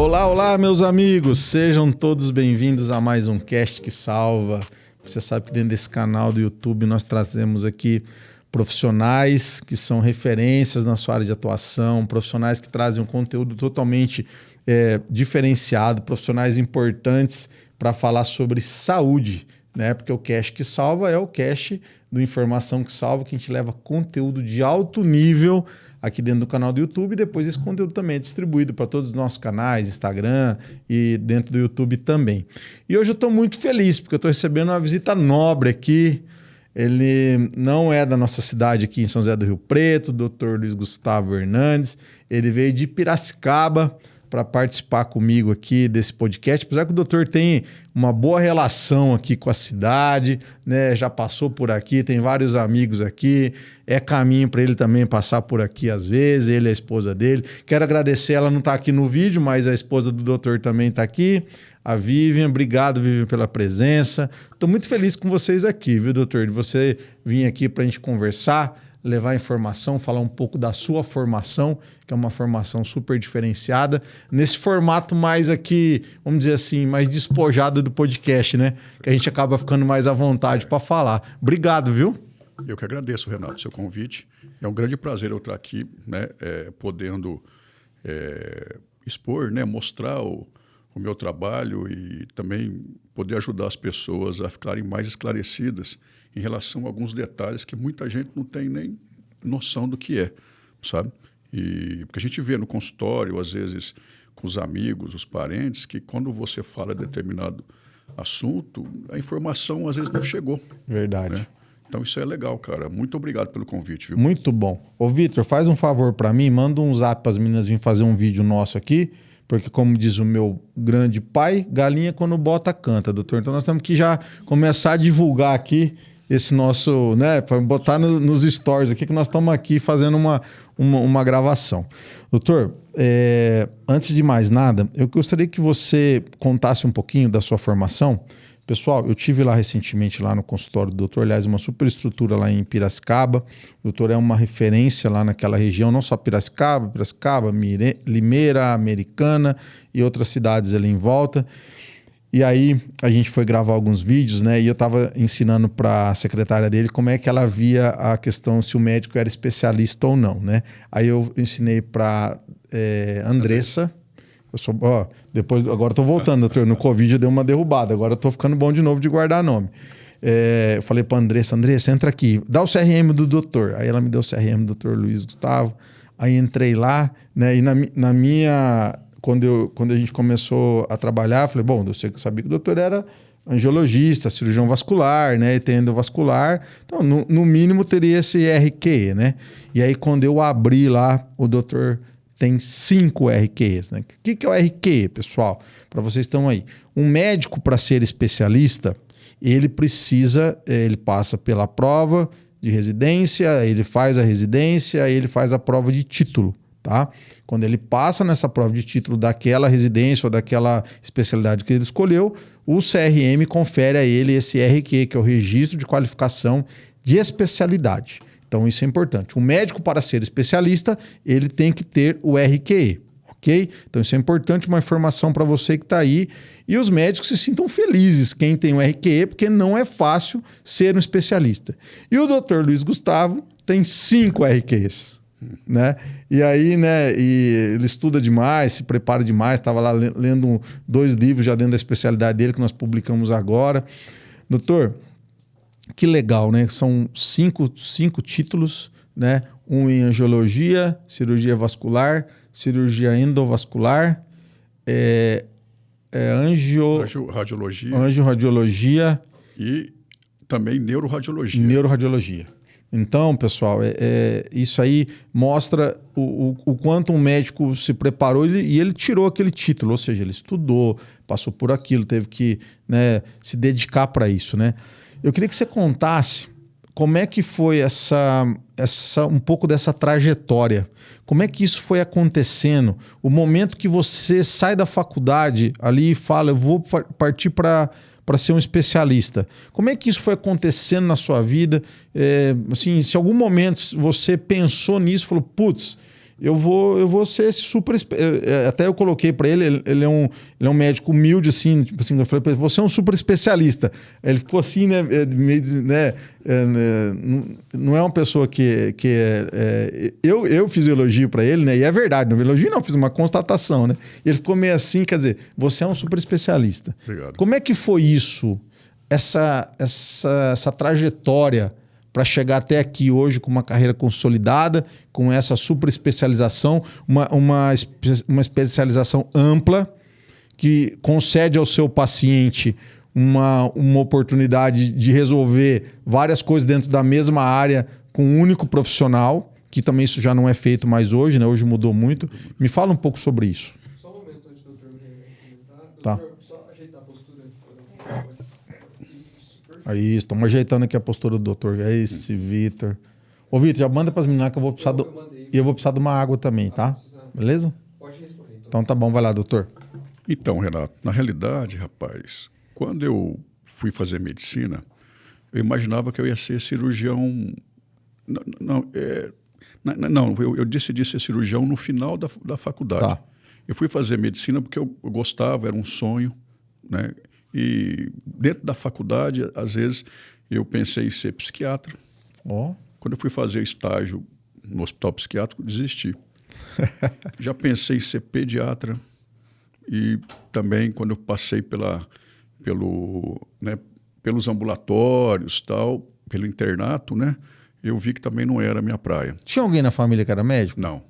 Olá, olá, meus amigos! Sejam todos bem-vindos a mais um Cast que Salva. Você sabe que dentro desse canal do YouTube nós trazemos aqui profissionais que são referências na sua área de atuação, profissionais que trazem um conteúdo totalmente diferenciado, profissionais importantes para falar sobre saúde, né? Porque o Cast que Salva é o Cast do Informação que Salva, que a gente leva conteúdo de alto nível aqui dentro do canal do YouTube, e depois esse conteúdo também é distribuído para todos os nossos canais, Instagram e dentro do YouTube também. E hoje eu estou muito feliz, porque eu estou recebendo uma visita nobre aqui. Ele não é da nossa cidade aqui em São José do Rio Preto, o Dr. Luiz Gustavo Hernandes. Ele veio de Piracicaba para participar comigo aqui desse podcast, apesar que o doutor tem uma boa relação aqui com a cidade, né? Já passou por aqui, tem vários amigos aqui, é caminho para ele também passar por aqui às vezes, ele e a esposa dele. Quero agradecer, ela não está aqui no vídeo, mas a esposa do doutor também está aqui, a Vivian. Obrigado, Vivian, pela presença. Estou muito feliz com vocês aqui, viu, doutor? De você vir aqui para a gente conversar, levar informação, falar um pouco da sua formação, que é uma formação super diferenciada, nesse formato mais aqui, vamos dizer assim, mais despojado do podcast, né? Que a gente acaba ficando mais à vontade para falar. Obrigado, viu? Eu que agradeço, Renato, seu convite. É um grande prazer eu estar aqui, né, podendo expor, né, mostrar o meu trabalho e também poder ajudar as pessoas a ficarem mais esclarecidas em relação a alguns detalhes que muita gente não tem nem noção do que é, sabe? E porque a gente vê no consultório, às vezes, com os amigos, os parentes, que quando você fala determinado assunto, a informação às vezes não chegou. Verdade. Né? Então isso é legal, cara. Muito obrigado pelo convite. Viu? Muito bom. Ô, Vitor, faz um favor para mim, manda um zap para as meninas virem fazer um vídeo nosso aqui, porque como diz o meu grande pai, galinha quando bota canta, doutor. Então nós temos que já começar a divulgar aqui esse nosso, né, para botar nos stories aqui, que nós estamos aqui fazendo uma gravação. Doutor, antes de mais nada, eu gostaria que você contasse um pouquinho da sua formação. Pessoal, eu tive lá recentemente lá no consultório do doutor, aliás, uma superestrutura lá em Piracicaba. O doutor é uma referência lá naquela região, não só Piracicaba, Limeira, Americana e outras cidades ali em volta. E aí a gente foi gravar alguns vídeos, né? E eu estava ensinando para a secretária dele como é que ela via a questão se o médico era especialista ou não, né? Aí eu ensinei para Andressa. Eu sou, agora estou voltando, doutor. No Covid eu dei uma derrubada, agora estou ficando bom de novo de guardar nome. Eu falei para Andressa, entra aqui, dá o CRM do doutor. Aí ela me deu o CRM do doutor Luiz Gustavo. Aí entrei lá, né? E na minha... Quando a gente começou a trabalhar, eu falei, bom, eu sabia que o doutor era angiologista, cirurgião vascular, né, e tem endovascular, então no mínimo teria esse RQE, né? E aí quando eu abri lá, o doutor tem 5 RQEs, né? O que é o RQE, pessoal? Para vocês que estão aí. Um médico, para ser especialista, ele passa pela prova de residência, ele faz a residência, ele faz a prova de título. Tá? Quando ele passa nessa prova de título daquela residência ou daquela especialidade que ele escolheu, o CRM confere a ele esse RQ, que é o Registro de Qualificação de Especialidade. Então isso é importante. O médico, para ser especialista, ele tem que ter o RQE, ok? Então isso é importante, uma informação para você que está aí. E os médicos se sintam felizes, quem tem o RQE, porque não é fácil ser um especialista. E o Dr. Luiz Gustavo tem 5 RQEs. Né? E aí, né, ele estuda demais, se prepara demais, estava lá lendo 2 livros já dentro da especialidade dele que nós publicamos agora. Doutor, que legal, né? São 5 títulos, né? Um em angiologia, cirurgia vascular, cirurgia endovascular, angioradiologia e também neuroradiologia. Neuroradiologia. Então, pessoal, isso aí mostra o quanto um médico se preparou e ele tirou aquele título, ou seja, ele estudou, passou por aquilo, teve que, né, se dedicar para isso, né? Eu queria que você contasse como é que foi um pouco dessa trajetória, como é que isso foi acontecendo, o momento que você sai da faculdade ali e fala, eu vou partir para ser um especialista. Como é que isso foi acontecendo na sua vida? Assim, se em algum momento você pensou nisso, falou, putz, eu vou ser esse super... Até eu coloquei para ele, ele é um médico humilde, assim, tipo assim, eu falei para ele, você é um super especialista. Aí ele ficou assim, né, meio, né, não é uma pessoa que eu fiz o elogio para ele, né, e é verdade, não elogio não, fiz uma constatação, né, e ele ficou meio assim, quer dizer, você é um super especialista. Obrigado. Como é que foi isso, essa trajetória para chegar até aqui hoje com uma carreira consolidada, com essa super especialização, uma especialização ampla que concede ao seu paciente uma oportunidade de resolver várias coisas dentro da mesma área com um único profissional, que também isso já não é feito mais hoje, né? Hoje mudou muito. Me fala um pouco sobre isso. Só um momento antes do doutor comentar. Tá. Doutor, só ajeitar a postura. Aí, estamos ajeitando aqui a postura do doutor. É esse, Vitor. Ô, Vitor, já manda para as meninas que eu vou precisar e eu vou precisar de uma água também, tá? Beleza? Pode responder. Então tá bom, vai lá, doutor. Então, Renato, na realidade, rapaz, quando eu fui fazer medicina, eu imaginava que eu ia ser cirurgião... Eu decidi ser cirurgião no final da faculdade. Tá. Eu fui fazer medicina porque eu gostava, era um sonho, né? E dentro da faculdade, às vezes, eu pensei em ser psiquiatra. Ó. Quando eu fui fazer estágio no hospital psiquiátrico, desisti. Já pensei em ser pediatra. E também, quando eu passei pelos ambulatórios, tal, pelo internato, né, eu vi que também não era a minha praia. Tinha alguém na família que era médico? Não.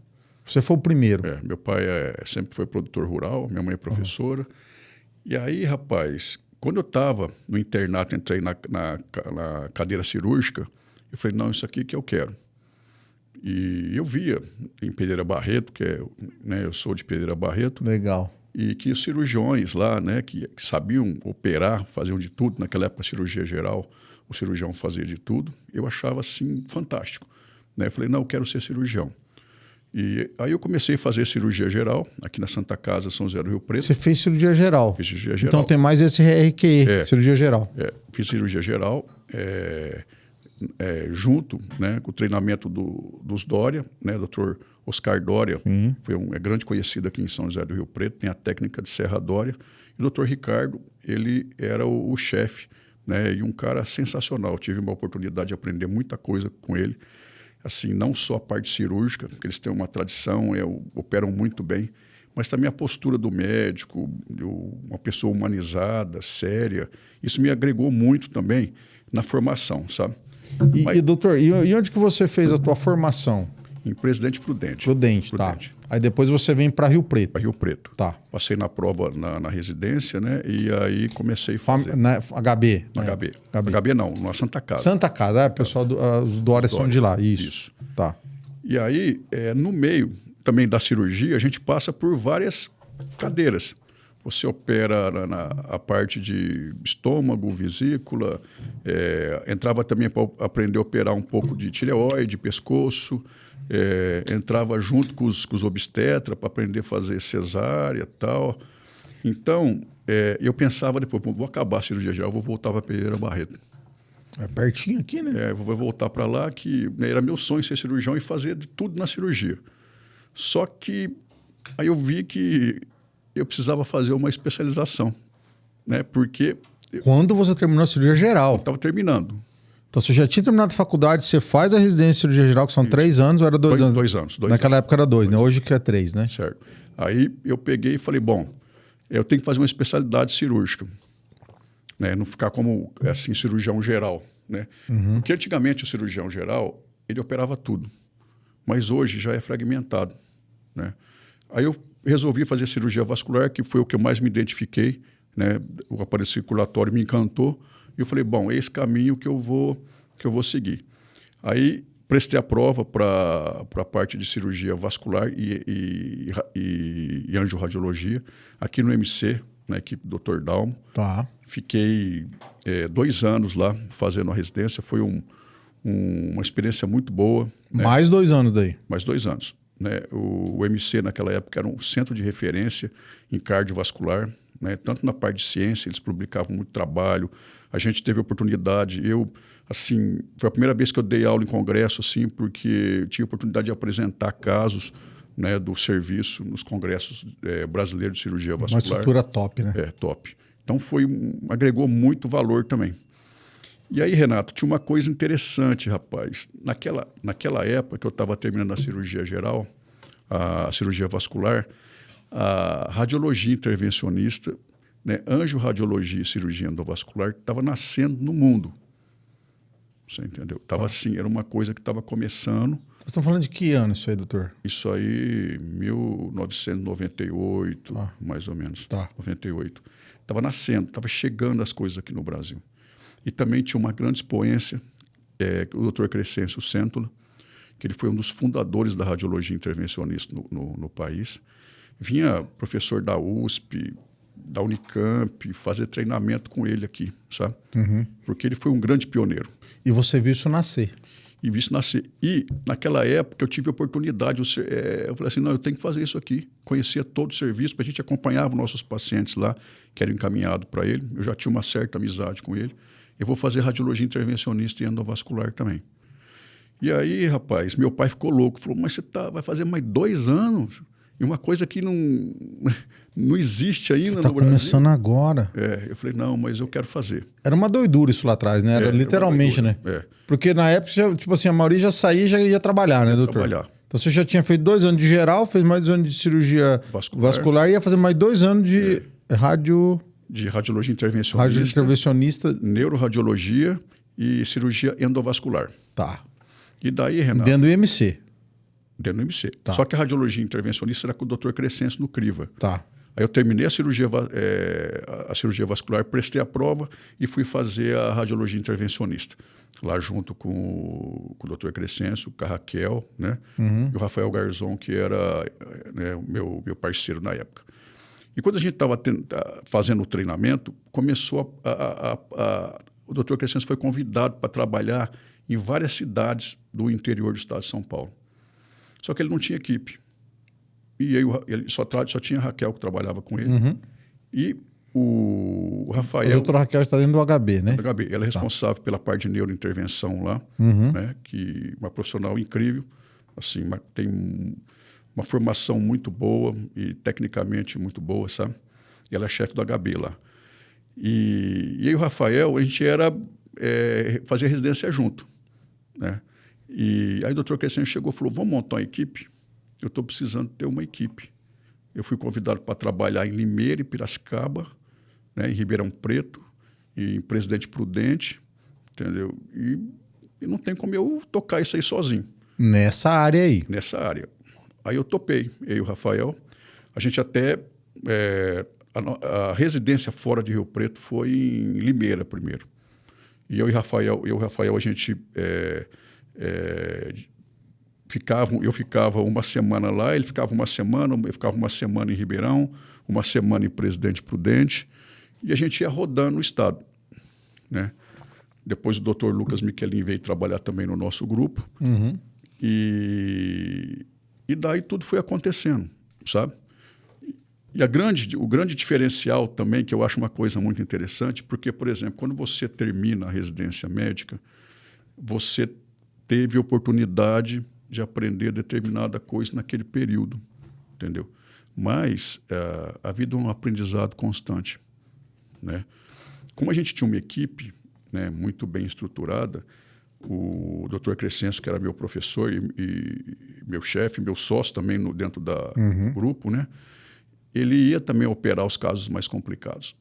Você foi o primeiro. Meu pai sempre foi produtor rural, minha mãe é professora. E aí, rapaz, quando eu estava no internato, entrei na cadeira cirúrgica, eu falei, não, isso aqui que eu quero. E eu via em Pereira Barreto, eu sou de Pereira Barreto. Legal. E que os cirurgiões lá, né, que sabiam operar, faziam de tudo, naquela época cirurgia geral, o cirurgião fazia de tudo, eu achava assim fantástico. Né? Eu falei, não, eu quero ser cirurgião. E aí eu comecei a fazer cirurgia geral, aqui na Santa Casa, São José do Rio Preto. Você fez cirurgia geral. Fiz cirurgia geral. Então tem mais esse RQE, cirurgia geral. Fiz cirurgia geral, junto, né, com o treinamento dos Dória, né, doutor Oscar Dória, é grande conhecido aqui em São José do Rio Preto, tem a técnica de Serra Dória. E o doutor Ricardo, ele era o chefe, né, e um cara sensacional. Eu tive uma oportunidade de aprender muita coisa com ele. Assim, não só a parte cirúrgica, porque eles têm uma tradição, operam muito bem, mas também a postura do médico, uma pessoa humanizada, séria. Isso me agregou muito também na formação, sabe? E doutor, e onde que você fez a tua formação? Em Presidente Prudente. Prudente, tá. Aí depois você vem para Rio Preto. Para Rio Preto. Tá. Passei na prova na residência, né? E aí comecei a fazer. Na HB. Na HB. HB não, na Santa Casa. Santa Casa, pessoal, os Dória são de lá. Isso. Tá. E aí, no meio também da cirurgia, a gente passa por várias cadeiras. Você opera a parte de estômago, vesícula, entrava também para aprender a operar um pouco de tireoide, pescoço, entrava junto com os obstetras para aprender a fazer cesárea e tal. Então, eu pensava depois, vou acabar a cirurgia geral, vou voltar para Pereira Barreto. É pertinho aqui, né? Vou voltar para lá, que era meu sonho ser cirurgião e fazer de tudo na cirurgia. Só que aí eu vi que eu precisava fazer uma especialização, né? Porque... Quando você terminou a cirurgia geral? Eu estava terminando. Então, você já tinha terminado a faculdade, você faz a residência de cirurgia geral, que são 3 anos, ou era 2 anos? 2 anos. Naquela época era 2, né? Hoje que é 3, né? Certo. Aí eu peguei e falei, bom, eu tenho que fazer uma especialidade cirúrgica, né? Não ficar como, assim, cirurgião geral, né? Porque antigamente o cirurgião geral, ele operava tudo, mas hoje já é fragmentado, né? Aí eu resolvi fazer cirurgia vascular, que foi o que eu mais me identifiquei, né? O aparelho circulatório me encantou, e eu falei, bom, é esse caminho que eu vou seguir. Aí prestei a prova para a parte de cirurgia vascular e angiorradiologia, aqui no MC, na equipe do Dr. Dalmo. Tá. Fiquei 2 anos lá fazendo a residência, foi uma experiência muito boa. Né? Mais 2 anos daí? Mais 2 anos. Né? O MC, naquela época, era um centro de referência em cardiovascular, né? Tanto na parte de ciência, eles publicavam muito trabalho. A gente teve a oportunidade, assim, foi a primeira vez que eu dei aula em congresso, assim, porque eu tive a oportunidade de apresentar casos né, do serviço nos congressos brasileiros de cirurgia Uma vascular. estrutura top, né? Top. Então agregou muito valor também. E aí, Renato, tinha uma coisa interessante, rapaz. Naquela época que eu estava terminando a cirurgia geral, a cirurgia vascular, a radiologia intervencionista, né, angiorradiologia e cirurgia endovascular, estava nascendo no mundo. Você entendeu? Estava assim, era uma coisa que estava começando. Vocês estão falando de que ano isso aí, doutor? Isso aí, 1998, mais ou menos. 98. Estava nascendo, estava chegando as coisas aqui no Brasil. E também tinha uma grande expoência, o Dr. Crescêncio Séntula, que ele foi um dos fundadores da radiologia intervencionista no país. Vinha professor da USP, da Unicamp, fazer treinamento com ele aqui, sabe? Uhum. Porque ele foi um grande pioneiro. E você viu isso nascer? E vi isso nascer. E, naquela época, eu tive a oportunidade, eu falei assim, não, eu tenho que fazer isso aqui. Conhecia todo o serviço, a gente acompanhava os nossos pacientes lá, que eram encaminhados para ele. Eu já tinha uma certa amizade com ele. Eu vou fazer radiologia intervencionista e endovascular também. E aí, rapaz, meu pai ficou louco. Falou, mas você vai fazer mais 2 anos? E uma coisa que não existe ainda no Brasil. Está começando agora. Eu falei, não, mas eu quero fazer. Era uma doidura isso lá atrás, né? Era literalmente, né? Porque na época, tipo assim, a maioria já saía e já ia trabalhar, né, doutor? Trabalhar. Então você já tinha feito 2 anos de geral, fez mais 2 anos de cirurgia vascular e ia fazer mais 2 anos de de radiologia intervencionista, neuroradiologia e cirurgia endovascular. Tá. E daí, Renato... Dentro do IMC. Dentro do IMC. Tá. Só que a radiologia intervencionista era com o Dr. Crescêncio no Criva. Tá. Aí eu terminei a cirurgia vascular, prestei a prova e fui fazer a radiologia intervencionista. Lá junto com o Dr. Crescêncio, com a Raquel, né? Uhum. E o Rafael Garzon, que era, né, o meu parceiro na época. E quando a gente estava fazendo o treinamento, começou o Dr. Crescêncio foi convidado para trabalhar em várias cidades do interior do estado de São Paulo. Só que ele não tinha equipe. E aí ele só tinha a Raquel que trabalhava com ele. Uhum. E o Rafael... A doutora Raquel está dentro do HB, né? Do HB. Ela é responsável pela parte de neurointervenção lá, Uhum. né? Que uma profissional incrível, assim, tem uma formação muito boa e tecnicamente muito boa, sabe? E ela é chefe do HB lá. E aí o Rafael, a gente fazia residência junto, né? E aí o doutor Crescêncio chegou e falou, vamos montar uma equipe? Eu estou precisando ter uma equipe. Eu fui convidado para trabalhar em Limeira e Piracicaba, né, em Ribeirão Preto, e em Presidente Prudente, entendeu? E não tem como eu tocar isso aí sozinho. Nessa área aí. Nessa área. Aí eu topei, eu e o Rafael. A gente até... a residência fora de Rio Preto foi em Limeira primeiro. E eu e o Rafael, a gente... eu ficava uma semana lá, ele ficava uma semana, eu ficava uma semana em Ribeirão, uma semana em Presidente Prudente, e a gente ia rodando o estado, né? Depois o Dr. Lucas Michelin veio trabalhar também no nosso grupo, Uhum. e daí tudo foi acontecendo, sabe? E o grande diferencial também, que eu acho uma coisa muito interessante, porque, por exemplo, quando você termina a residência médica, você teve oportunidade de aprender determinada coisa naquele período, entendeu? Mas a vida é um aprendizado constante, né? Como a gente tinha uma equipe, né, muito bem estruturada, o Dr. Crescêncio, que era meu professor e meu chefe, meu sócio também dentro do grupo, né? Ele ia também operar os casos mais complicados,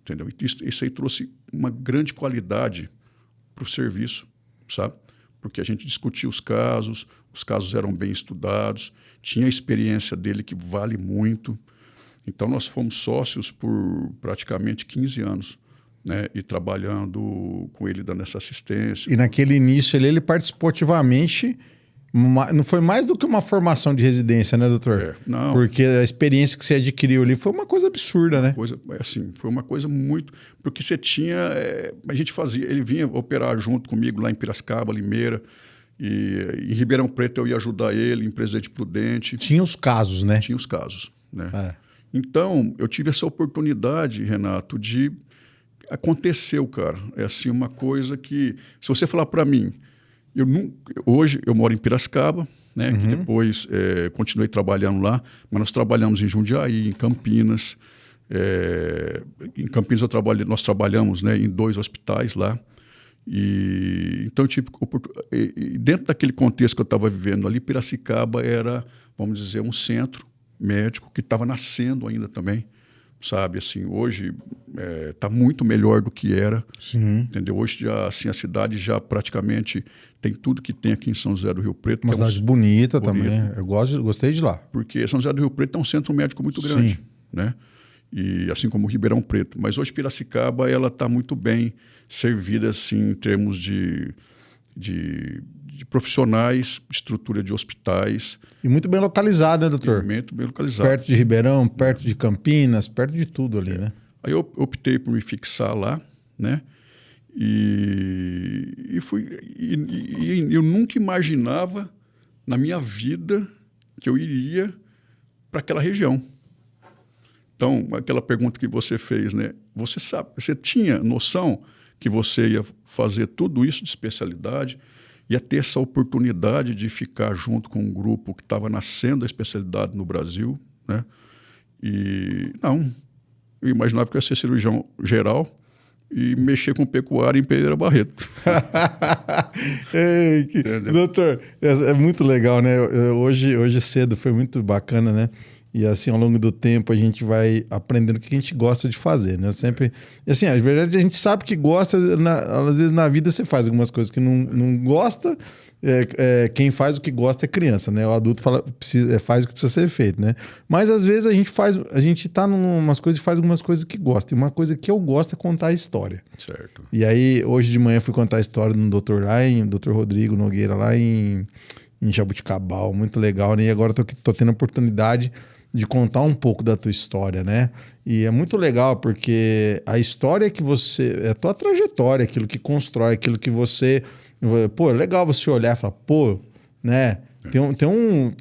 entendeu? Isso aí trouxe uma grande qualidade para o serviço, sabe? Porque a gente discutia os casos eram bem estudados, tinha a experiência dele que vale muito. Então, nós fomos sócios por praticamente 15 anos, né? E trabalhando com ele, dando essa assistência. E naquele início ele participou ativamente, não foi mais do que uma formação de residência, né, doutor? Não. Porque a experiência que você adquiriu ali foi uma coisa absurda, né? Foi uma coisa muito... Porque você tinha... a gente fazia... Ele vinha operar junto comigo lá em Piracicaba, Limeira, e em Ribeirão Preto eu ia ajudar ele, em Presidente Prudente. Tinha os casos, né? Tinha os casos, né? Então, eu tive essa oportunidade, Renato, de... Aconteceu, cara. É assim uma coisa que... Se você falar para mim Hoje eu moro em Piracicaba, né, que depois continuei trabalhando lá, mas nós trabalhamos em Jundiaí, em Campinas. Em Campinas nós trabalhamos, né, em 2 hospitais lá. Então, dentro daquele contexto que eu estava vivendo ali, Piracicaba era, vamos dizer, um centro médico que estava nascendo ainda também, sabe? Assim, hoje está muito melhor do que era. Sim. Entendeu? Hoje já, assim, a cidade já praticamente tem tudo que tem aqui em São José do Rio Preto. Uma cidade bonita também. Eu gostei de lá. Porque São José do Rio Preto é um centro médico muito grande, Sim. né? E assim como Ribeirão Preto. Mas hoje Piracicaba ela está muito bem servida assim, em termos de profissionais, estrutura de hospitais. E muito bem localizado, né, doutor? Muito bem localizado. Perto de Ribeirão, perto de Campinas, perto de tudo ali, né? Aí eu optei por me fixar lá, né? E eu nunca imaginava na minha vida que eu iria para aquela região. Então, aquela pergunta que você fez, né? Você tinha noção que você ia fazer tudo isso de especialidade, ia ter essa oportunidade de ficar junto com um grupo que estava nascendo a especialidade no Brasil, né? E não, eu imaginava que eu ia ser cirurgião geral e mexer com pecuária em Pereira Barreto. Ei, doutor, é muito legal, né? Hoje cedo foi muito bacana, né? E assim, ao longo do tempo, a gente vai aprendendo o que a gente gosta de fazer, né? Sempre... E assim, na verdade, a gente sabe que gosta... Às vezes, na vida, você faz algumas coisas que não gosta. Quem faz o que gosta é criança, né? O adulto faz o que precisa ser feito, né? Mas, às vezes, a gente tá em umas coisas e faz algumas coisas que gosta. E uma coisa que eu gosto é contar a história. Certo. E aí, hoje de manhã, fui contar a história do doutor doutor Rodrigo Nogueira, lá em Jabuticabal. Muito legal, né? E agora tô tendo a oportunidade de contar um pouco da tua história, né? E é muito legal porque a história que você... É a tua trajetória, aquilo que constrói, aquilo que você... Pô, é legal você olhar e falar, pô, né? Tem um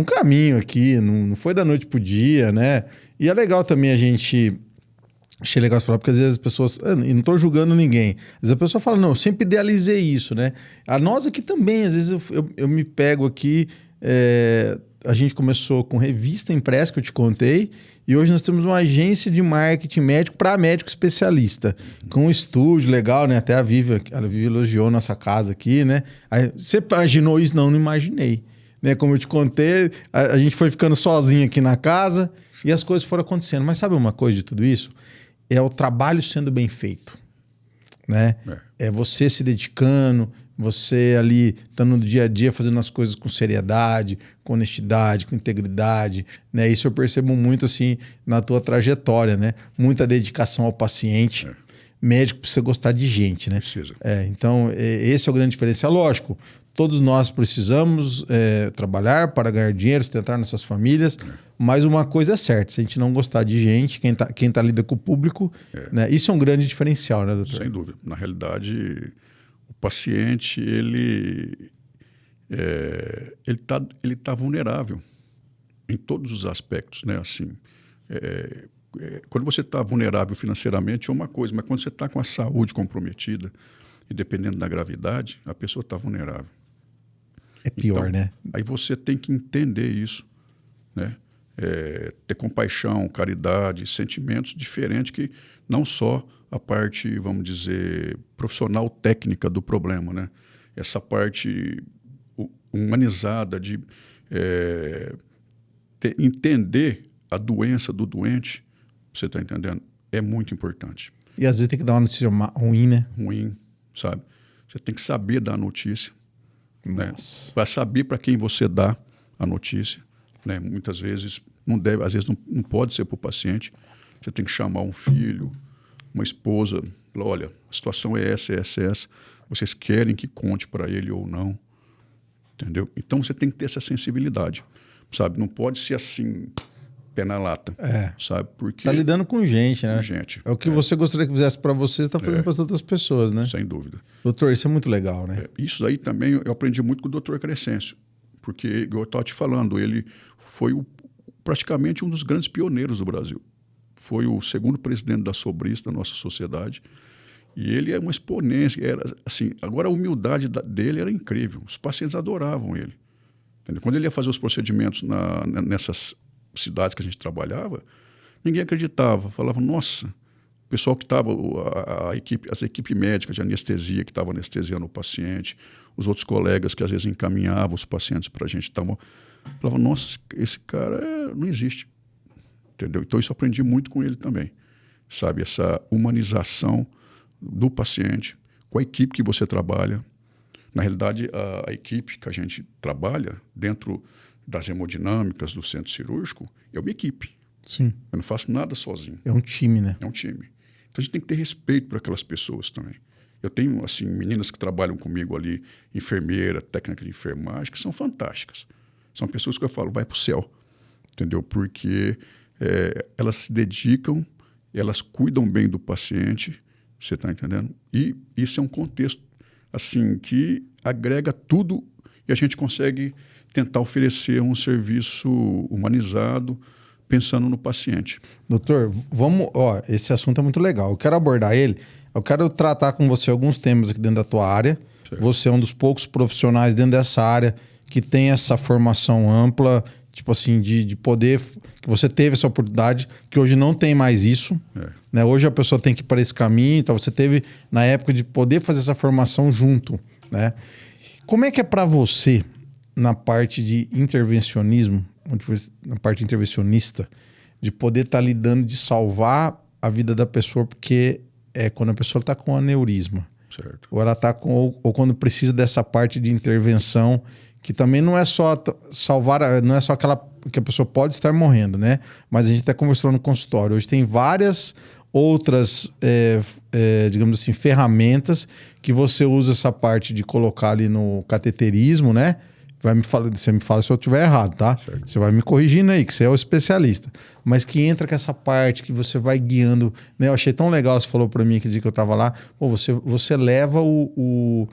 caminho aqui, não foi da noite pro dia, né? E é legal também a gente... Achei legal você falar, porque às vezes as pessoas... E não estou julgando ninguém. Às vezes a pessoa fala, não, eu sempre idealizei isso, né? A nós aqui também, às vezes eu me pego aqui... A gente começou com revista impressa, que eu te contei, e hoje nós temos uma agência de marketing médico para médico especialista, com um estúdio legal, né? Até a Vivi elogiou nossa casa aqui, né? Aí, você imaginou isso? Não imaginei. Né? Como eu te contei, a gente foi ficando sozinho aqui na casa e as coisas foram acontecendo. Mas sabe uma coisa de tudo isso? É o trabalho sendo bem feito, né? É você se dedicando, você ali estando no dia a dia fazendo as coisas com seriedade, com honestidade, com integridade, né? Isso eu percebo muito assim na tua trajetória, né? Muita dedicação ao paciente. Médico precisa gostar de gente, né? Precisa. Então, esse é o grande diferencial. Lógico, todos nós precisamos trabalhar para ganhar dinheiro, sustentar nossas famílias, mas uma coisa é certa, se a gente não gostar de gente, quem tá lida com o público, né? Isso é um grande diferencial, né, doutor? Sem dúvida. Na realidade, o paciente, ele tá vulnerável em todos os aspectos, né? Assim, quando você está vulnerável financeiramente é uma coisa, mas quando você está com a saúde comprometida e dependendo da gravidade, a pessoa está vulnerável. É pior, então, né? Aí você tem que entender isso, né? Ter compaixão, caridade, sentimentos diferentes que não só a parte, vamos dizer, profissional, técnica do problema, né? Essa parte humanizada de entender a doença do doente, você está entendendo? É muito importante. E às vezes tem que dar uma notícia ruim, né? Ruim, sabe? Você tem que saber dar a notícia, né? Para saber para quem você dá a notícia, né? Muitas vezes não deve, às vezes não pode ser para o paciente. Você tem que chamar um filho, uma esposa, falar, olha, a situação é essa, essa, essa. Vocês querem que conte para ele ou não? Entendeu? Então você tem que ter essa sensibilidade, sabe? Não pode ser assim, pé na lata, sabe? Porque tá lidando com gente, né? Com gente. É o que você gostaria que fizesse para você está fazendo para as outras pessoas, né? Sem dúvida. Doutor, isso é muito legal, né? Isso aí também eu aprendi muito com o Dr. Crescêncio, porque eu estava te falando, ele foi praticamente um dos grandes pioneiros do Brasil. Foi o segundo presidente da Sobrista da nossa sociedade E ele é uma exponência. Era, assim, agora, a humildade dele era incrível. Os pacientes adoravam ele. Entendeu? Quando ele ia fazer os procedimentos nessas cidades que a gente trabalhava, ninguém acreditava. Falava, nossa, o pessoal que estava, as equipes médicas de anestesia que estavam anestesiando o paciente, os outros colegas que às vezes encaminhavam os pacientes para a gente, falavam, nossa, esse cara não existe. Entendeu? Então, isso eu aprendi muito com ele também. Sabe, essa humanização do paciente, com a equipe que você trabalha. Na realidade, a equipe que a gente trabalha dentro das hemodinâmicas do centro cirúrgico é uma equipe. Sim. Eu não faço nada sozinho. É um time, né? É um time. Então, a gente tem que ter respeito por aquelas pessoas também. Eu tenho, assim, meninas que trabalham comigo ali, enfermeira, técnica de enfermagem, que são fantásticas. São pessoas que eu falo, vai para o céu. Entendeu? Porque elas se dedicam, elas cuidam bem do paciente, você está entendendo? E isso é um contexto, assim, que agrega tudo e a gente consegue tentar oferecer um serviço humanizado, pensando no paciente. Doutor, vamos... Ó, esse assunto é muito legal. Eu quero abordar ele. Eu quero tratar com você alguns temas aqui dentro da tua área. Certo. Você é um dos poucos profissionais dentro dessa área que tem essa formação ampla, tipo assim, de poder... Que você teve essa oportunidade, que hoje não tem mais isso. Né? Hoje a pessoa tem que ir para esse caminho. Então você teve, na época, de poder fazer essa formação junto. Né? Como é que é para você, na parte de intervencionismo, na parte intervencionista, de poder estar lidando, de salvar a vida da pessoa, porque é quando a pessoa está com aneurisma. Certo. Ou ela está com, ou quando precisa dessa parte de intervenção, que também não é só salvar, não é só aquela que a pessoa pode estar morrendo, né? Mas a gente até conversou no consultório. Hoje tem várias outras, digamos assim, ferramentas que você usa essa parte de colocar ali no cateterismo, né? Você me fala se eu estiver errado, tá? Certo. Você vai me corrigindo aí, que você é o especialista. Mas que entra com essa parte que você vai guiando, né? Eu achei tão legal, você falou para mim que dia que eu tava lá, pô, você leva o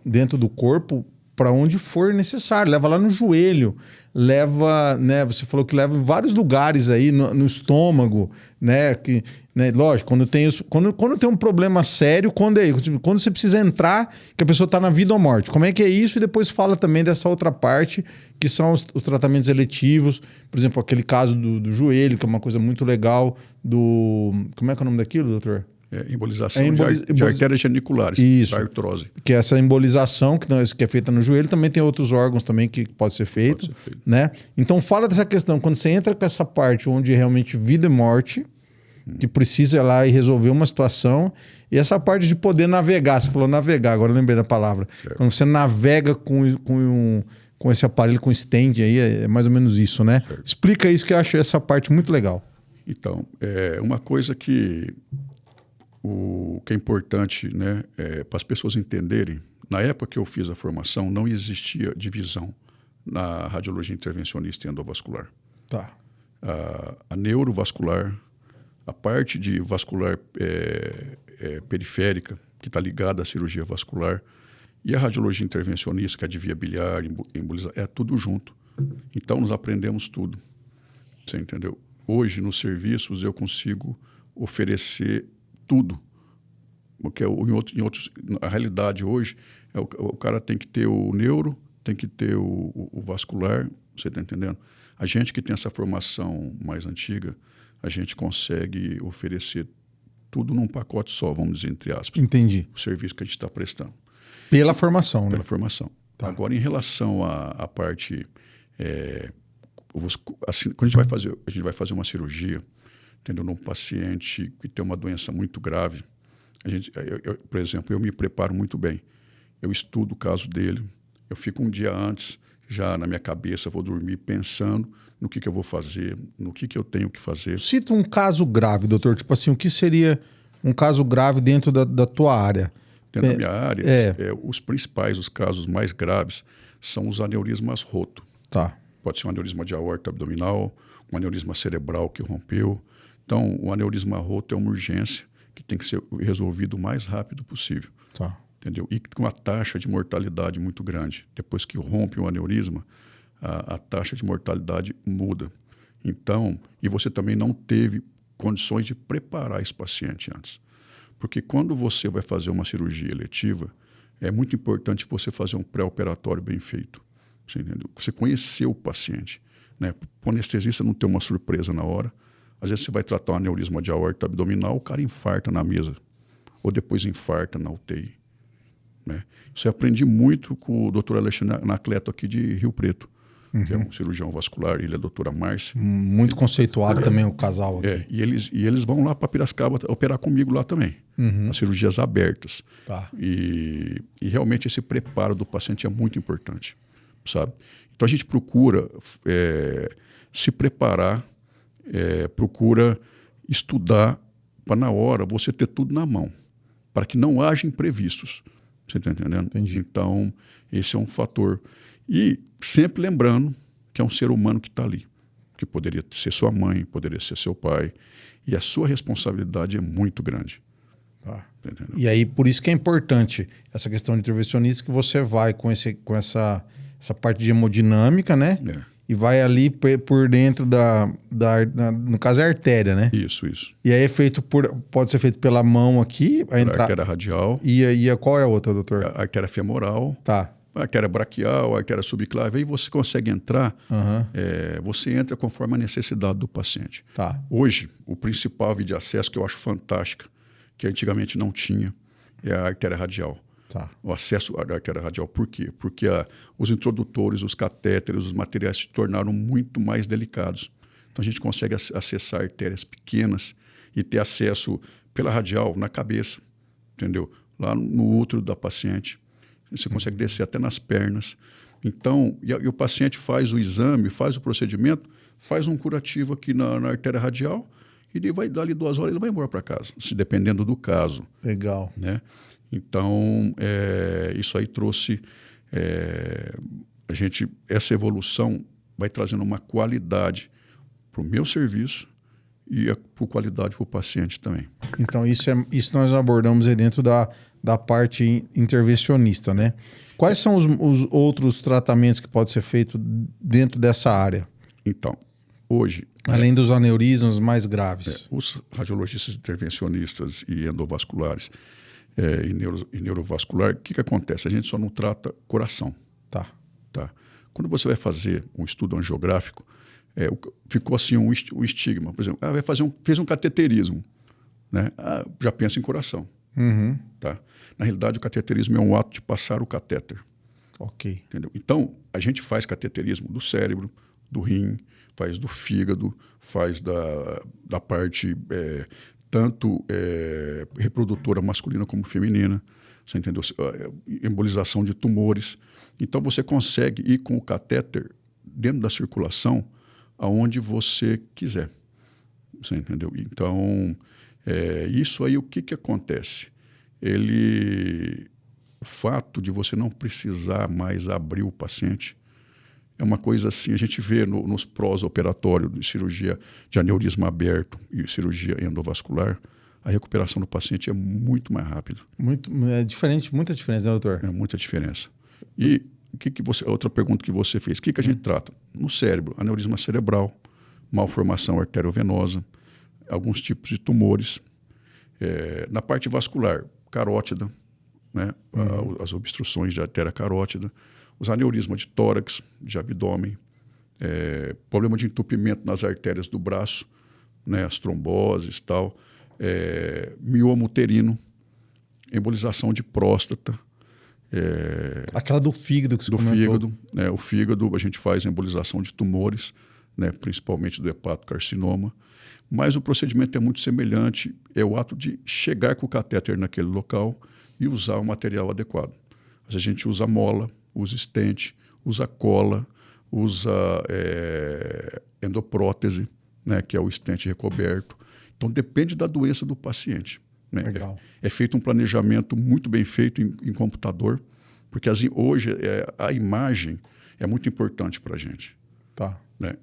dentro do corpo para onde for necessário, leva lá no joelho, leva, né? Você falou que leva em vários lugares aí, no estômago, né? Que, né? Lógico, quando tem um problema sério, quando você precisa entrar, que a pessoa está na vida ou morte. Como é que é isso? E depois fala também dessa outra parte, que são os tratamentos eletivos, por exemplo, aquele caso do joelho, que é uma coisa muito legal, como é que é o nome daquilo, doutor? Embolização de artérias geniculares, isso, da artrose. Que é essa embolização que é feita no joelho, também tem outros órgãos também que pode ser feito. Né? Então fala dessa questão, quando você entra com essa parte onde realmente vida e morte, que precisa ir lá e resolver uma situação, e essa parte de poder navegar, você falou navegar, agora eu lembrei da palavra. Certo. Quando você navega com esse aparelho, com stand aí, é mais ou menos isso, né? Certo. Explica isso que eu acho essa parte muito legal. Então, é uma coisa que é importante, né, para as pessoas entenderem. Na época que eu fiz a formação, não existia divisão na radiologia intervencionista e endovascular. Tá. A neurovascular, a parte de vascular periférica, que está ligada à cirurgia vascular, e a radiologia intervencionista, que é de via biliar, embolização, é tudo junto. Então, nós aprendemos tudo. Você entendeu? Hoje, nos serviços, eu consigo oferecer tudo. Porque a realidade hoje, o cara tem que ter o neuro, tem que ter o vascular, você está entendendo? A gente que tem essa formação mais antiga, a gente consegue oferecer tudo num pacote só, vamos dizer, entre aspas. Entendi. O serviço que a gente está prestando. Pela formação, né? Pela formação. Tá. Agora, em relação à parte... assim, quando a gente vai fazer uma cirurgia, entendeu? Num paciente que tem uma doença muito grave, por exemplo, eu me preparo muito bem. Eu estudo o caso dele, eu fico um dia antes, já na minha cabeça, vou dormir pensando no que eu vou fazer, no que eu tenho que fazer. Cita um caso grave, doutor. Tipo assim, o que seria um caso grave dentro da tua área? Dentro da minha área, os casos mais graves são os aneurismas roto. Tá. Pode ser um aneurisma de aorta abdominal, um aneurisma cerebral que rompeu. Então, o aneurisma roto é uma urgência que tem que ser resolvido o mais rápido possível. Tá. Entendeu? E com uma taxa de mortalidade muito grande. Depois que rompe o aneurisma, a taxa de mortalidade muda. Então, e você também não teve condições de preparar esse paciente antes. Porque quando você vai fazer uma cirurgia eletiva, é muito importante você fazer um pré-operatório bem feito. Você entendeu? Você conhecer o paciente. Né? O anestesista não ter uma surpresa na hora. Às vezes você vai tratar um aneurisma de aorta abdominal, o cara infarta na mesa. Ou depois infarta na UTI. Né? Isso eu aprendi muito com o Dr. Alexandre Anacleto aqui de Rio Preto, que é um cirurgião vascular, ele é a doutora Márcia. Muito conceituado também o casal aqui. E eles vão lá para Piracicaba operar comigo lá também, as cirurgias abertas. Tá. E realmente esse preparo do paciente é muito importante, sabe? Então a gente procura se preparar, procura estudar para na hora você ter tudo na mão, para que não haja imprevistos. Você está entendendo? Entendi. Então, esse é um fator. E sempre lembrando que é um ser humano que está ali, que poderia ser sua mãe, poderia ser seu pai, e a sua responsabilidade é muito grande. Tá. Tá entendendo? E aí, por isso que é importante essa questão de intervencionista, que você vai com essa parte de hemodinâmica, né? E vai ali por dentro no caso é a artéria, né? Isso. E aí pode ser feito pela mão aqui, A artéria radial, e qual é a outra, doutor? a artéria femoral, Tá. a artéria braquial, a artéria subclave. Aí você consegue entrar, você entra conforme a necessidade do paciente. Tá. Hoje, o principal via de acesso que eu acho fantástica, que antigamente não tinha, é a artéria radial. Tá. O acesso à artéria radial. Por quê? Porque os introdutores, os catéteres, os materiais se tornaram muito mais delicados. Então a gente consegue acessar artérias pequenas e ter acesso pela radial na cabeça, entendeu? Lá no útero da paciente. Você consegue descer até nas pernas. Então, e o paciente faz o exame, faz o procedimento, faz um curativo aqui na artéria radial e ele vai dar ali 2 horas e ele vai embora para casa, se dependendo do caso. Legal. Né? Então, isso aí trouxe... essa evolução vai trazendo uma qualidade para o meu serviço e por qualidade para o paciente também. Então, isso nós abordamos aí dentro da parte intervencionista, né? Quais são os outros tratamentos que podem ser feitos dentro dessa área? Então, hoje... Além dos aneurismas mais graves. Os radiologistas intervencionistas e endovasculares e neurovascular, o que acontece? A gente só não trata coração. Tá. Quando você vai fazer um estudo angiográfico, ficou assim um estigma. Por exemplo, fez um cateterismo, né? Já pensa em coração. Uhum. Tá? Na realidade, o cateterismo é um ato de passar o catéter. Ok. Entendeu? Então, a gente faz cateterismo do cérebro, do rim, faz do fígado, faz da parte tanto reprodutora masculina como feminina, você entendeu? Embolização de tumores. Então, você consegue ir com o catéter dentro da circulação aonde você quiser. Você entendeu? Então, isso aí, o que acontece? O fato de você não precisar mais abrir o paciente é uma coisa assim, a gente vê nos pós-operatórios de cirurgia de aneurisma aberto e cirurgia endovascular, a recuperação do paciente é muito mais rápida. Diferente, muita diferença, né, doutor? É muita diferença. E outra pergunta que você fez, o que a gente trata? No cérebro, aneurisma cerebral, malformação arteriovenosa, alguns tipos de tumores. Na parte vascular, carótida, né? As obstruções de artéria carótida, os aneurismas de tórax, de abdômen, problema de entupimento nas artérias do braço, né? As tromboses e tal, mioma uterino, embolização de próstata. Aquela do fígado que você comentou. Fígado, né? O fígado, a gente faz embolização de tumores, né? Principalmente do hepatocarcinoma. Mas o procedimento é muito semelhante, é o ato de chegar com o catéter naquele local e usar o material adequado. A gente usa mola, usa stent, usa cola, usa endoprótese, né, que é o stent recoberto. Então, depende da doença do paciente. Né? Legal. É feito um planejamento muito bem feito em computador, porque hoje a imagem é muito importante para a gente. Tá. Né?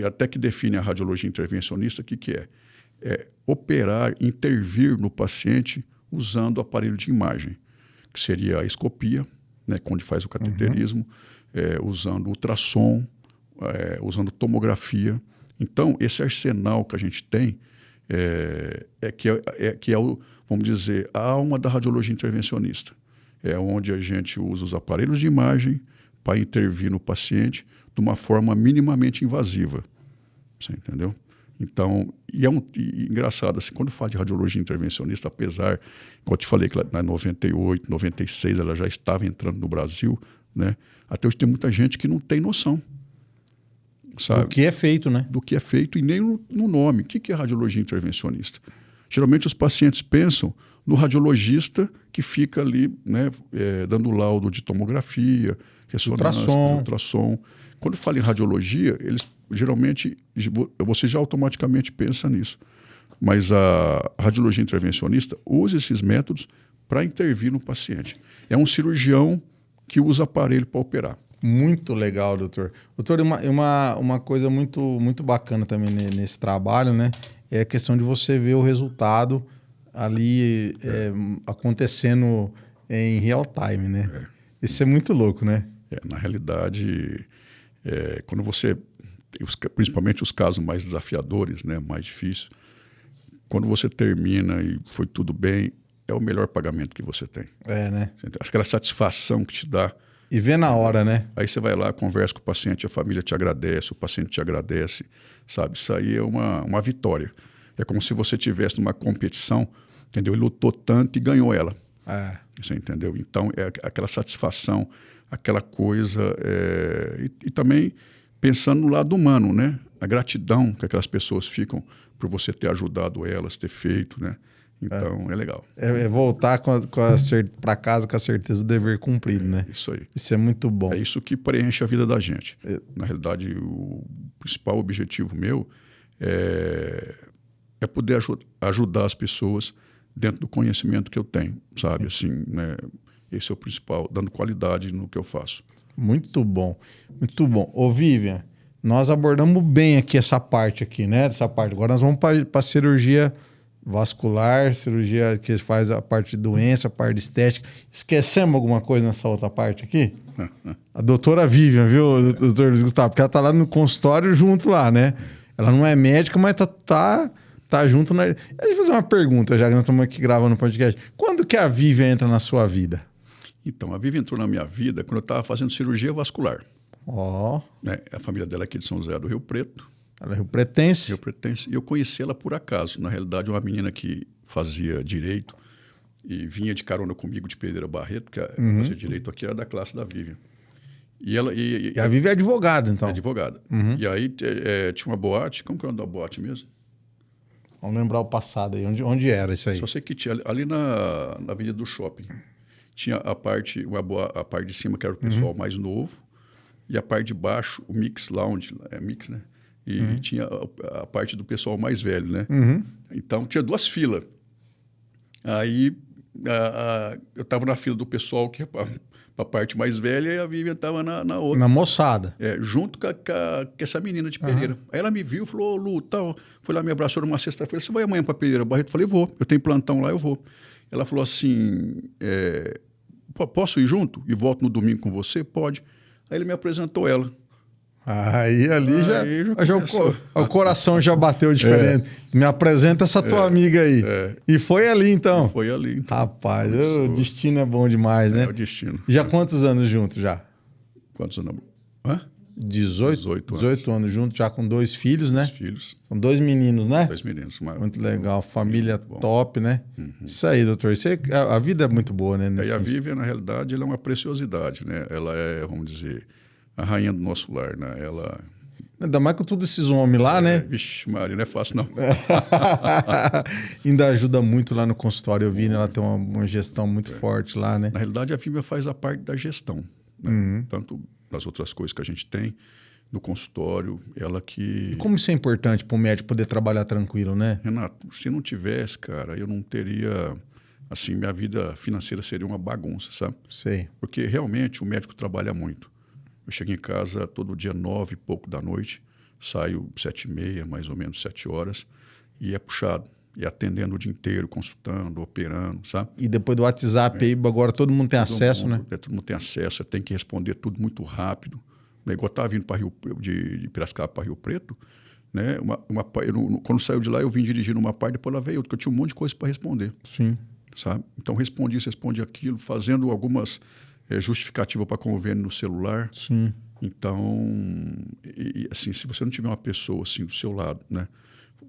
Até que define a radiologia intervencionista, o que é? É operar, intervir no paciente usando o aparelho de imagem, que seria a escopia, né, onde faz o cateterismo, usando ultrassom, usando tomografia. Então, esse arsenal que a gente tem que é o, vamos dizer, a alma da radiologia intervencionista. É onde a gente usa os aparelhos de imagem para intervir no paciente de uma forma minimamente invasiva. Você entendeu? Então, e engraçado, assim, quando fala de radiologia intervencionista, apesar, como eu te falei, que em 98, 96 ela já estava entrando no Brasil, né? Até hoje tem muita gente que não tem noção, sabe? O que é feito, né? Do que é feito e nem no nome. O que é radiologia intervencionista? Geralmente os pacientes pensam no radiologista que fica ali, né, dando laudo de tomografia, ressonância, ultrassom. Quando fala em radiologia, geralmente você já automaticamente pensa nisso. Mas a radiologia intervencionista usa esses métodos para intervir no paciente. É um cirurgião que usa aparelho para operar. Muito legal, doutor. Doutor, uma coisa muito, muito bacana também nesse trabalho, né? É a questão de você ver o resultado ali acontecendo em real time, né? Isso é muito louco, né? Na realidade, quando você... principalmente os casos mais desafiadores, né? Mais difíceis. Quando você termina e foi tudo bem, é o melhor pagamento que você tem. Né? Aquela satisfação que te dá. E vê na hora, né? Aí você vai lá, conversa com o paciente, a família te agradece, o paciente te agradece, sabe? Isso aí é uma vitória. É como se você tivesse numa competição, entendeu? Ele lutou tanto e ganhou ela. Você entendeu? Então, é aquela satisfação, aquela coisa... E também pensando no lado humano, né? A gratidão que aquelas pessoas ficam por você ter ajudado elas, ter feito, né? Então, é legal. É voltar para casa com a certeza do dever cumprido, né? Isso aí. Isso é muito bom. É isso que preenche a vida da gente. Na realidade, o principal objetivo meu é poder ajudar as pessoas dentro do conhecimento que eu tenho, sabe? Assim, né? Esse é o principal, dando qualidade no que eu faço. Muito bom, muito bom. Ô, Vivian, nós abordamos bem aqui essa parte aqui, né? Dessa parte. Agora nós vamos para a cirurgia vascular, cirurgia que faz a parte de doença, a parte de estética. Esquecemos alguma coisa nessa outra parte aqui? A doutora Vivian, viu, doutor Luiz Gustavo? Porque ela tá lá no consultório junto lá, né? Ela não é médica, mas tá junto na... Deixa eu fazer uma pergunta, já que nós estamos aqui gravando o podcast. Quando que a Vivian entra na sua vida? Então, a Vivian entrou na minha vida quando eu estava fazendo cirurgia vascular. Né? A família dela é aqui de São José do Rio Preto. Ela é rio-pretense? Rio-pretense. E eu conheci ela por acaso. Na realidade, uma menina que fazia direito e vinha de carona comigo de Pereira Barreto, que fazia direito aqui, era da classe da Vivian. E a Vivian é advogada, então? É advogada. E aí tinha uma boate. Como que é o nome da boate mesmo? Vamos lembrar o passado aí. Onde era isso aí? Só sei que tinha ali na Avenida do Shopping. Tinha a parte de cima, que era o pessoal mais novo, e a parte de baixo, o Mix Lounge, Mix, né? E tinha a parte do pessoal mais velho, né? Então, tinha duas filas. Aí, eu estava na fila do pessoal que é para a parte mais velha e a Vivian estava na outra. Na moçada. Junto com essa menina de Pereira. Aí ela me viu e falou, Lu, tal. Foi lá, me abraçou numa sexta-feira. Você vai amanhã para Pereira Barreto? Eu falei, vou. Eu tenho plantão lá, eu vou. Ela falou assim, posso ir junto e volto no domingo com você? Pode. Aí ele me apresentou ela. Aí já o coração já bateu diferente. Me apresenta essa tua amiga aí. E foi ali, então? Foi ali, então. Rapaz, o destino é bom demais, né? É o destino. Já quantos anos juntos já? Quantos anos? 18 anos juntos, já com 2 filhos, né? 2 filhos. São 2 meninos, né? 2 meninos. Muito legal. Família top, né? Isso aí, doutor. A vida é muito boa, né? E a Vivian, na realidade, ela é uma preciosidade, né? Ela é, vamos dizer, a rainha do nosso lar, né? Ela... Ainda mais com todos esses homens lá, né? Vixe, Maria, não é fácil, não. Ainda ajuda muito lá no consultório. Eu vi, né? Ela tem uma gestão muito forte lá, né? Na realidade, a Vivian faz a parte da gestão, né? Tanto das outras coisas que a gente tem no consultório, ela que... E como isso é importante para o médico poder trabalhar tranquilo, né? Renato, se não tivesse, cara, eu não teria... Assim, minha vida financeira seria uma bagunça, sabe? Sei. Porque realmente o médico trabalha muito. Eu chego em casa todo dia 9 e pouco da noite, saio 7h30, mais ou menos 7 horas, e é puxado. E atendendo o dia inteiro, consultando, operando, sabe? E depois do WhatsApp aí, agora todo mundo tem acesso, né? Todo mundo tem acesso, você tem que responder tudo muito rápido. Igual eu estava vindo de Piracicaba para Rio Preto, Né? Quando saiu de lá, eu vim dirigindo uma parte, depois lá veio outra, porque eu tinha um monte de coisa para responder. Sim. Sabe? Então, respondi isso, respondi aquilo, fazendo algumas justificativas para convênio no celular. Sim. Então, assim, se você não tiver uma pessoa assim do seu lado, né,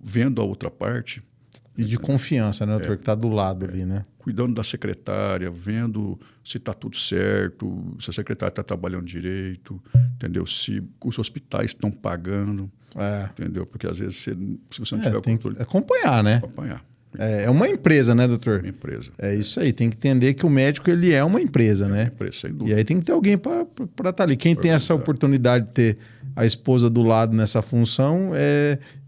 vendo a outra parte... E de confiança, né, doutor, que está do lado ali, né? Cuidando da secretária, vendo se está tudo certo, se a secretária está trabalhando direito, entendeu? Se os hospitais estão pagando, entendeu? Porque às vezes, se você não tiver o tem controle... que acompanhar, né? Acompanhar. É uma empresa, né, doutor? Uma empresa. É isso aí. Tem que entender que o médico ele é uma empresa, né? Uma empresa, sem dúvida. E aí tem que ter alguém para estar ali. Quem tem essa oportunidade de ter a esposa do lado nessa função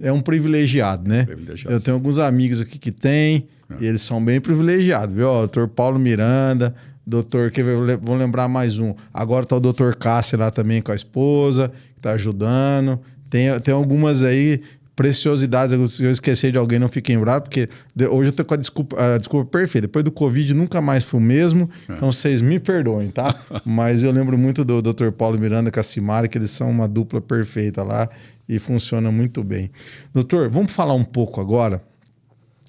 é um privilegiado, né? Privilegiado. Eu tenho alguns amigos aqui que têm e eles são bem privilegiados, viu? Ó, doutor Paulo Miranda, doutor, vou lembrar mais um. Agora está o doutor Cássio lá também com a esposa, que está ajudando. Tem algumas aí... preciosidades, se eu esquecer de alguém, não fiquem bravos, porque hoje eu tô com a desculpa perfeita. Depois do Covid, nunca mais fui o mesmo, então vocês me perdoem, tá? Mas eu lembro muito do Dr. Paulo Miranda com a Cimara, que eles são uma dupla perfeita lá e funciona muito bem. Doutor, vamos falar um pouco agora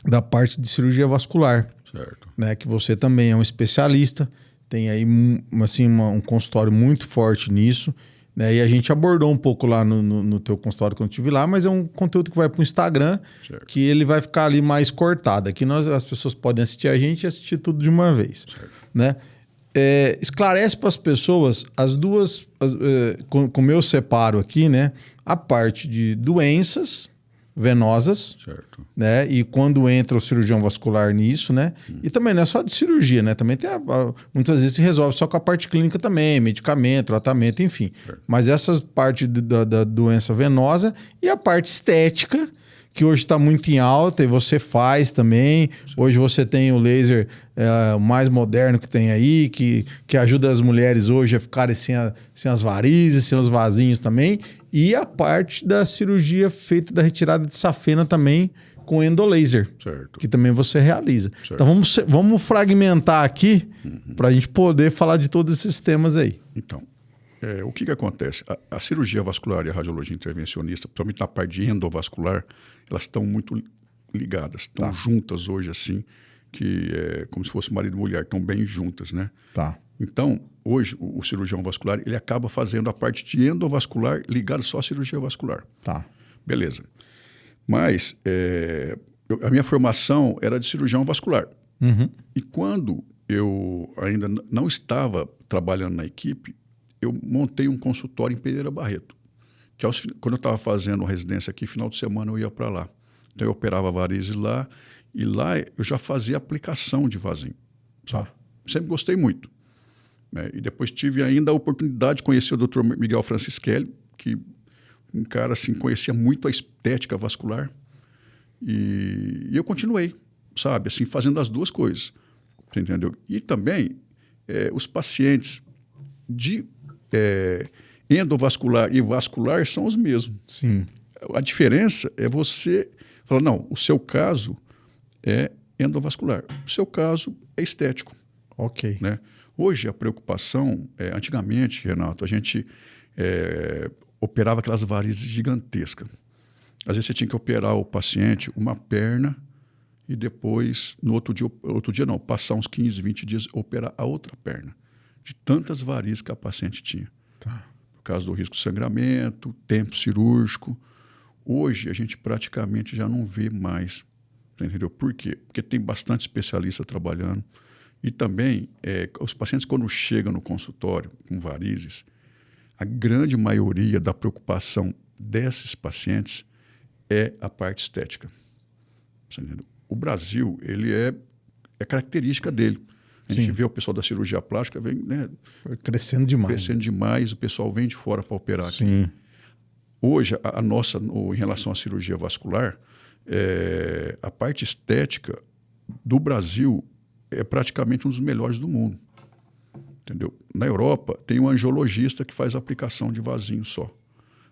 da parte de cirurgia vascular. Certo. Né, que você também é um especialista, tem aí assim, um consultório muito forte nisso. Né? E a gente abordou um pouco lá no teu consultório quando eu estive lá, mas é um conteúdo que vai para o Instagram, certo, que ele vai ficar ali mais cortado. Aqui as pessoas podem assistir a gente e assistir tudo de uma vez. Né? Esclarece para as pessoas as duas, como eu separo aqui, né? A parte de doenças venosas, certo, né? E quando entra o cirurgião vascular nisso, né? E também não é só de cirurgia, né? Também tem muitas vezes se resolve só com a parte clínica também, medicamento, tratamento, enfim. Certo. Mas essa parte da doença venosa e a parte estética, que hoje está muito em alta e você faz também. Sim. Hoje você tem o laser mais moderno que tem aí, que ajuda as mulheres hoje a ficarem sem as varizes, sem os vasinhos também. E a parte da cirurgia feita da retirada de safena também com endolaser, certo, que também você realiza. Certo. Então vamos fragmentar aqui para a gente poder falar de todos esses temas aí. Então, o que acontece? A cirurgia vascular e a radiologia intervencionista, principalmente na parte de endovascular, elas estão muito ligadas, estão juntas hoje assim, que é como se fosse marido e mulher, estão bem juntas, né? Tá. Então, hoje, o cirurgião vascular, ele acaba fazendo a parte de endovascular ligada só à cirurgia vascular. Tá. Beleza. Mas a minha formação era de cirurgião vascular. Uhum. E quando eu ainda não estava trabalhando na equipe, eu montei um consultório em Pereira Barreto. Que quando eu estava fazendo residência aqui, final de semana eu ia para lá. Então eu operava varizes lá, e lá eu já fazia aplicação de vasinho. Sabe? Sempre gostei muito. E depois tive ainda a oportunidade de conhecer o Dr. Miguel Francischelli, que um cara assim, conhecia muito a estética vascular. E eu continuei, sabe, assim, fazendo as duas coisas. Você entendeu? E também os pacientes de endovascular e vascular são os mesmos. Sim. A diferença é você falar, não, o seu caso é endovascular, o seu caso é estético. Ok. Né? Hoje, a preocupação, antigamente, Renato, a gente operava aquelas varizes gigantescas. Às vezes você tinha que operar o paciente uma perna e depois, no outro dia não, passar uns 15, 20 dias, operar a outra perna. De tantas varizes que a paciente tinha. Tá. Por causa do risco de sangramento, tempo cirúrgico. Hoje, a gente praticamente já não vê mais. Entendeu? Por quê? Porque tem bastante especialista trabalhando. E também, os pacientes, quando chegam no consultório com varizes, a grande maioria da preocupação desses pacientes é a parte estética. O Brasil, ele é característica dele. A gente vê o pessoal da cirurgia plástica, vem, né, crescendo demais. Crescendo demais, o pessoal vem de fora para operar aqui. Sim. Hoje, a nossa, em relação à cirurgia vascular, a parte estética do Brasil é praticamente um dos melhores do mundo. Entendeu? Na Europa, tem um angiologista que faz a aplicação de vasinho só,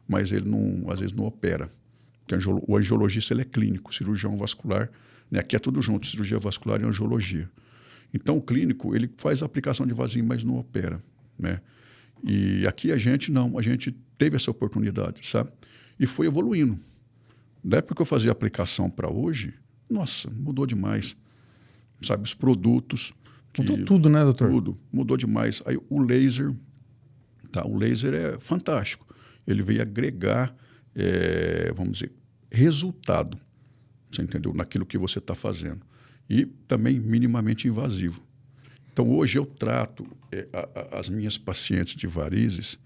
mas ele às vezes não opera. Porque o angiologista ele é clínico, cirurgião vascular, né? Aqui é tudo junto, cirurgia vascular e angiologia. Então, o clínico ele faz a aplicação de vasinho, mas não opera. Né? E aqui a gente teve essa oportunidade, sabe? E foi evoluindo. Da época que eu fazia aplicação para hoje, nossa, mudou demais. Sabe, os produtos... Mudou tudo, né, doutor? Tudo, mudou demais. Aí o laser, tá? O laser é fantástico. Ele veio agregar, vamos dizer, resultado, você entendeu? Naquilo que você está fazendo. E também minimamente invasivo. Então, hoje eu trato as minhas pacientes de varizes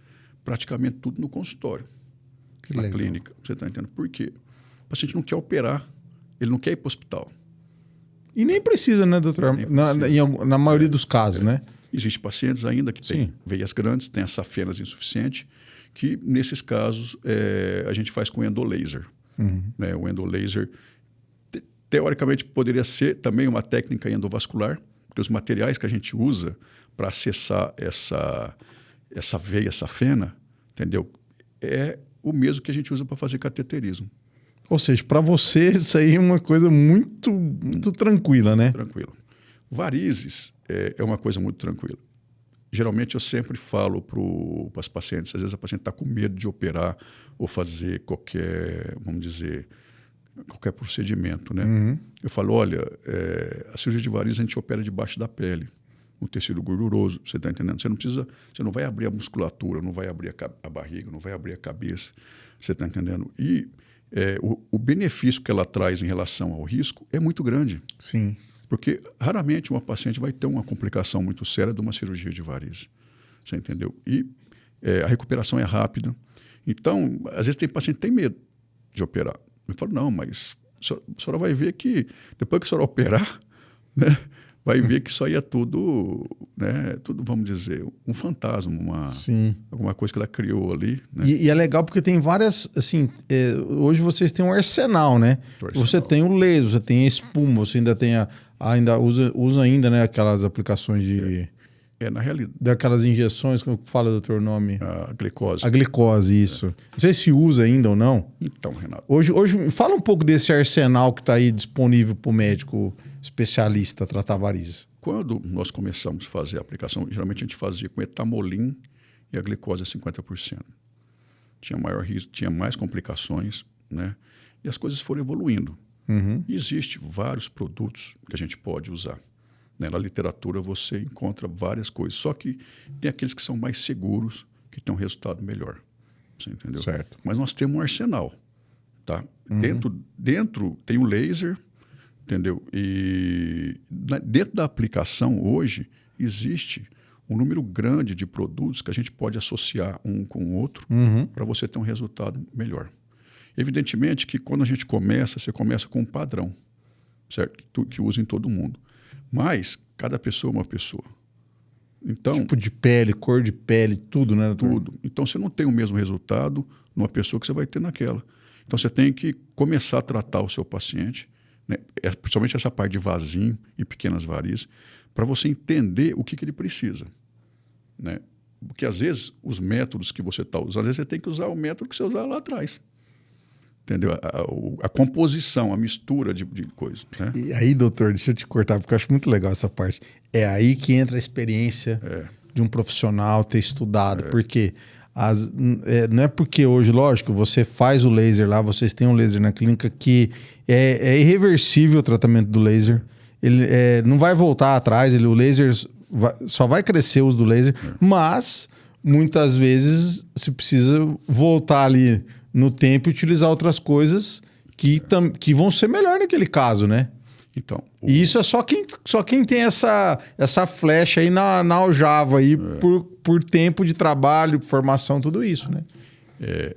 praticamente tudo no consultório, na legal. clínica. Você está entendendo? Por quê? O paciente não quer operar, ele não quer ir para o hospital. E nem precisa, né, doutor? Nem precisa. Na maioria dos casos, né? Existem pacientes ainda que têm veias grandes, têm as safenas insuficientes, que nesses casos a gente faz com endolaser. Né? O endolaser, teoricamente, poderia ser também uma técnica endovascular, porque os materiais que a gente usa para acessar essa veia safena, entendeu? É o mesmo que a gente usa para fazer cateterismo. Ou seja, para você isso aí é uma coisa muito, muito tranquila, né? Tranquilo. Varizes é uma coisa muito tranquila. Geralmente eu sempre falo para as pacientes, às vezes a paciente está com medo de operar ou fazer qualquer, vamos dizer, qualquer procedimento, né? Eu falo, olha, a cirurgia de varizes a gente opera debaixo da pele, um tecido gorduroso, você está entendendo? Você não vai abrir a musculatura, não vai abrir a barriga, não vai abrir a cabeça, você está entendendo? E o benefício que ela traz em relação ao risco é muito grande. Sim. Porque raramente uma paciente vai ter uma complicação muito séria de uma cirurgia de varizes. Você entendeu? E a recuperação é rápida. Então, às vezes tem paciente que tem medo de operar. Eu falo, não, mas a senhora vai ver que depois que a senhora operar, né, vai ver que isso aí é tudo, né, tudo, vamos dizer, um fantasma, alguma coisa que ela criou ali. Né? E é legal porque tem várias, assim, hoje vocês têm um arsenal, né? Você tem o laser, você tem a espuma, você ainda tem usa ainda, né, aquelas aplicações de... na realidade. Daquelas injeções, como fala, doutor, o nome? A glicose. A glicose, isso. Não sei se usa ainda ou não. Então, Renato. Hoje fala um pouco desse arsenal que está aí disponível para o médico especialista tratar varizes. Quando nós começamos a fazer a aplicação, geralmente a gente fazia com etamolim e a glicose a 50%. Tinha maior risco, tinha mais complicações, né? E as coisas foram evoluindo. Existem vários produtos que a gente pode usar. Né? Na literatura você encontra várias coisas, só que tem aqueles que são mais seguros, que têm um resultado melhor. Você entendeu? Certo. Mas nós temos um arsenal. Tá? Dentro tem o laser, entendeu? E dentro da aplicação hoje existe um número grande de produtos que a gente pode associar um com o outro para você ter um resultado melhor. Evidentemente que quando a gente começa, você começa com um padrão, certo? Que usa em todo mundo. Mas cada pessoa é uma pessoa. Então, tipo de pele, cor de pele, tudo, né, doutor? Tudo. Então você não tem o mesmo resultado numa pessoa que você vai ter naquela. Então você tem que começar a tratar o seu paciente, né? Principalmente essa parte de vasinho e pequenas varizes, para você entender o que ele precisa. Né? Porque às vezes os métodos que você está usando, às vezes você tem que usar o método que você usava lá atrás. Entendeu? A composição, a mistura de coisas. Né? E aí, doutor, deixa eu te cortar, porque eu acho muito legal essa parte. É aí que entra a experiência de um profissional ter estudado. Porque não é porque hoje, lógico, você faz o laser lá, vocês têm um laser na clínica que é irreversível o tratamento do laser. Ele não vai voltar atrás, o laser só vai crescer o uso do laser, mas muitas vezes se precisa voltar ali no tempo e utilizar outras coisas que vão ser melhor naquele caso, né? Então, E isso é só quem tem essa flecha aí na aljava aí por tempo de trabalho, formação, tudo isso, né?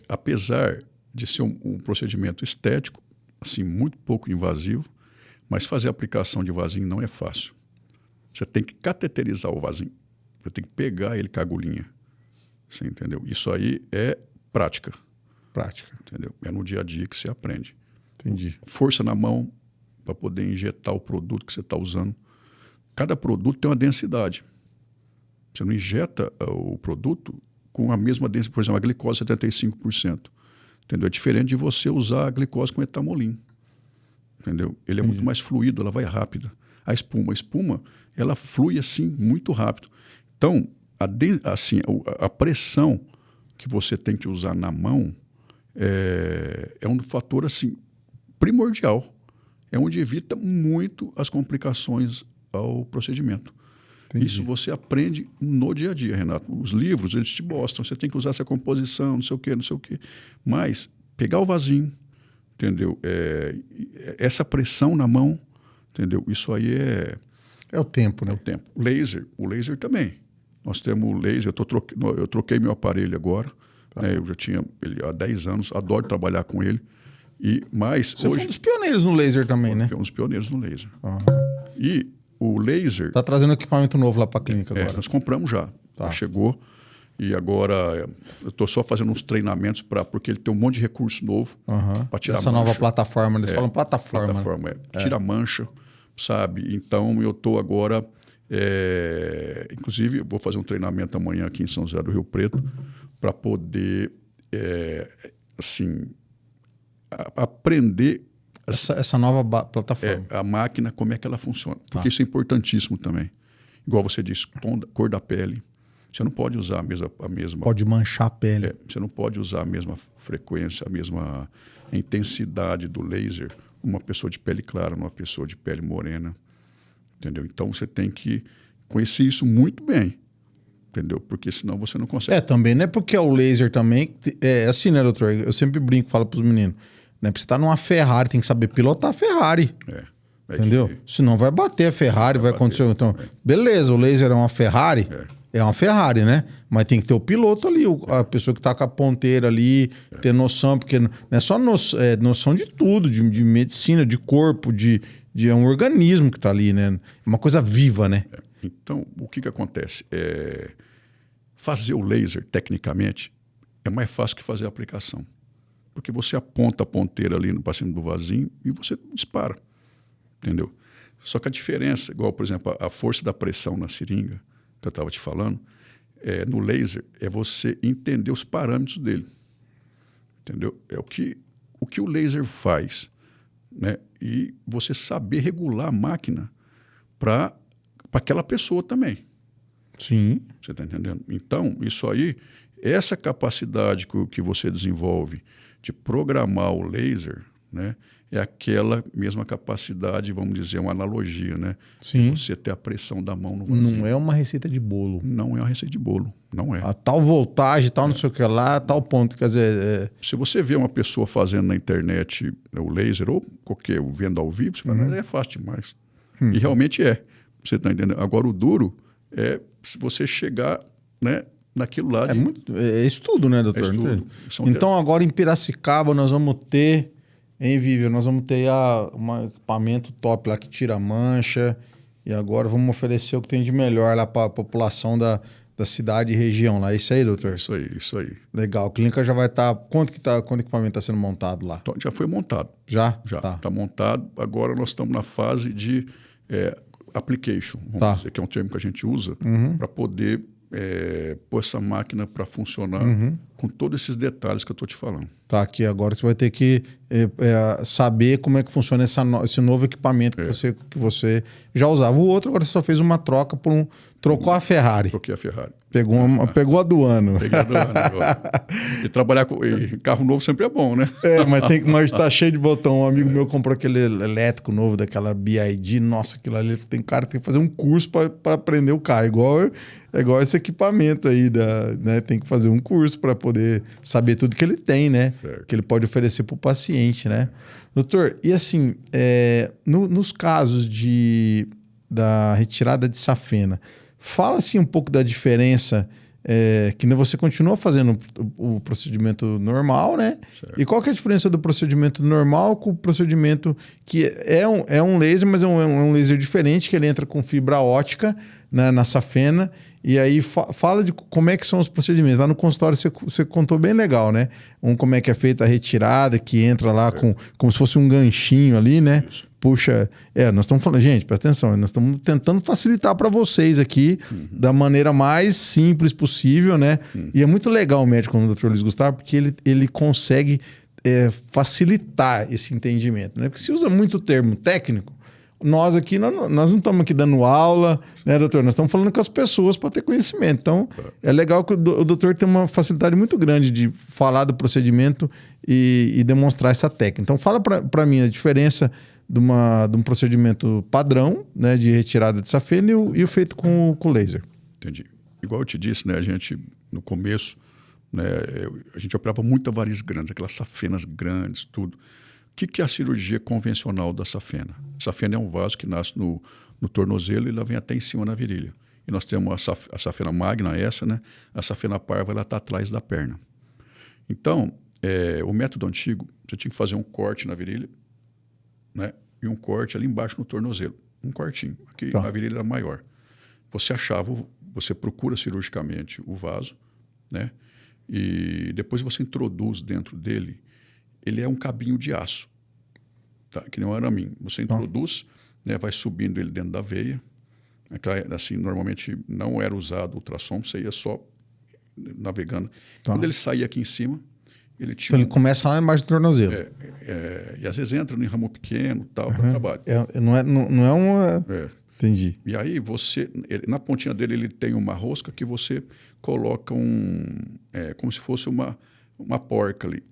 Apesar de ser um procedimento estético, assim, muito pouco invasivo, mas fazer a aplicação de vasinho não é fácil. Você tem que cateterizar o vasinho. Você tem que pegar ele com a agulhinha. Você entendeu? Isso aí é prática. Entendeu? É no dia a dia que você aprende. Entendi. Força na mão para poder injetar o produto que você está usando. Cada produto tem uma densidade. Você não injeta o produto com a mesma densidade. Por exemplo, a glicose 75%. Entendeu? É diferente de você usar a glicose com etamolim. Entendeu? Ele é muito mais fluido, ela vai rápida. A espuma, ela flui assim muito rápido. Então, a pressão que você tem que usar na mão é um fator assim primordial. É onde evita muito as complicações ao procedimento. Entendi. Isso você aprende no dia a dia, Renato. Os livros, eles te mostram, você tem que usar essa composição, não sei o quê, não sei o quê. Mas pegar o vasinho, entendeu? Essa pressão na mão, entendeu? Isso aí É o tempo, é né? o tempo. O laser também. Nós temos o laser, eu troquei meu aparelho agora, né? Eu já tinha ele há 10 anos, adoro trabalhar com ele. Mas Você hoje foi um dos pioneiros no laser também, né? é um dos pioneiros no laser. Ah. E o laser, Tá trazendo equipamento novo lá para a clínica agora. nós compramos já. Tá. Já chegou. E agora eu estou só fazendo uns treinamentos porque ele tem um monte de recurso novo para tirar Essa mancha. nova plataforma, eles falam plataforma. Plataforma, tira mancha, sabe? Então eu estou agora, inclusive vou fazer um treinamento amanhã aqui em São José do Rio Preto para poder, assim, aprender Essa nova plataforma. a máquina, como é que ela funciona. Porque isso é importantíssimo também. Igual você disse, cor da pele. Você não pode usar a mesma Pode manchar a pele. você não pode usar a mesma frequência, a mesma intensidade do laser numa pessoa de pele clara, numa pessoa de pele morena. Entendeu? Então você tem que conhecer isso muito bem. Entendeu? Porque senão você não consegue. Também não é porque é o laser também. É assim, né, doutor? Eu sempre brinco, falo pros meninos. Né? Pra você estar numa Ferrari, tem que saber pilotar a Ferrari. Entendeu? Isso aí. Senão vai bater a Ferrari, vai acontecer. Então, beleza, o laser é uma Ferrari. É uma Ferrari, né? Mas tem que ter o piloto ali, a pessoa que tá com a ponteira ali, ter noção, porque não é só noção de tudo, de medicina, de corpo, é um organismo que tá ali, né? É uma coisa viva, né? Então, o que acontece? Fazer o laser, tecnicamente, é mais fácil que fazer a aplicação. Porque você aponta a ponteira ali no paciente do vasinho e você dispara. Entendeu? Só que a diferença, igual, por exemplo, a força da pressão na seringa, que eu estava te falando, no laser, é você entender os parâmetros dele. Entendeu? É o que o laser faz. Né? E você saber regular a máquina para aquela pessoa também. Sim. Você está entendendo? Então, isso aí, essa capacidade que você desenvolve de programar o laser, né, é aquela mesma capacidade, vamos dizer, uma analogia, né? Sim. Você ter a pressão da mão no vasinho. Não é uma receita de bolo. Não é uma receita de bolo, não é. A tal voltagem, tal não sei o que lá, tal ponto. Quer dizer, Se você vê uma pessoa fazendo na internet o laser ou qualquer vendo ao vivo, você fala, mas é fácil demais. E realmente é. Você está entendendo? Agora, o duro é se você chegar, né, naquilo lá. é estudo, né, doutor? estudo. Então, agora em Piracicaba, nós vamos ter, em Vívia, nós vamos ter um equipamento top lá que tira mancha. E agora vamos oferecer o que tem de melhor lá para a população da cidade e região lá. É isso aí, doutor? Isso aí. Legal. A clínica já vai estar... Quanto equipamento está sendo montado lá? Então, já foi montado. Já? Já Tá. está montado. Agora nós estamos na fase de application, vamos dizer, que é um termo que a gente usa para poder pôr essa máquina para funcionar com todos esses detalhes que eu estou te falando. Tá, aqui agora você vai ter que saber como é que funciona esse novo equipamento que você já usava. O outro agora você só fez uma troca trocou a Ferrari. Troquei a Ferrari. Pegou a do ano. Peguei a do ano agora. E trabalhar com carro novo sempre é bom, né? Mas tá cheio de botão. Um amigo meu comprou aquele elétrico novo daquela BID. Nossa, aquilo ali tem cara que tem que fazer um curso para aprender o carro. Igual esse equipamento aí, né? Tem que fazer um curso para poder saber tudo que ele tem, né? Certo. Que ele pode oferecer para o paciente, né? Doutor, e assim, nos casos da retirada de safena, fala assim um pouco da diferença, que você continua fazendo o procedimento normal, né? Certo. E qual que é a diferença do procedimento normal com o procedimento que é um laser, mas é um laser diferente, que ele entra com fibra ótica, né, na safena. E aí fala de como é que são os procedimentos. Lá no consultório você contou bem legal, né? Como é que é feita a retirada, que entra lá como se fosse um ganchinho ali, né? Isso. Puxa, nós estamos falando, gente, presta atenção, nós estamos tentando facilitar para vocês aqui da maneira mais simples possível, né? E é muito legal o médico como o Dr. Luiz Gustavo, porque ele consegue facilitar esse entendimento, né? Porque se usa muito termo técnico, nós aqui, nós não estamos aqui dando aula, né, doutor? Nós estamos falando com as pessoas para ter conhecimento. Então, é legal que o doutor tem uma facilidade muito grande de falar do procedimento e demonstrar essa técnica. Então, fala para mim a diferença de um procedimento padrão, né, de retirada de safena e o feito com laser. Entendi. Igual eu te disse, né, a gente, no começo, né, a gente operava muita varizes grandes, aquelas safenas grandes, tudo. O que é a cirurgia convencional da safena? A safena é um vaso que nasce no tornozelo e ela vem até em cima na virilha. E nós temos a safena magna, né? A safena parva, ela está atrás da perna. Então, o método antigo, você tinha que fazer um corte na virilha, né? E um corte ali embaixo no tornozelo. Um cortinho. Aqui a virilha era maior. Você procura cirurgicamente o vaso, né? E depois você introduz dentro dele, ele é um cabinho de aço, tá? Que nem um araminho. Você introduz, né? Vai subindo ele dentro da veia. Assim, normalmente não era usado ultrassom, você ia só navegando. Quando ele saía aqui em cima, ele tinha... Então ele começa lá embaixo do tornozelo. E às vezes entra no ramo pequeno, tal, para trabalho. Não é uma... Entendi. E aí na pontinha dele ele tem uma rosca que você coloca como se fosse uma porca ali.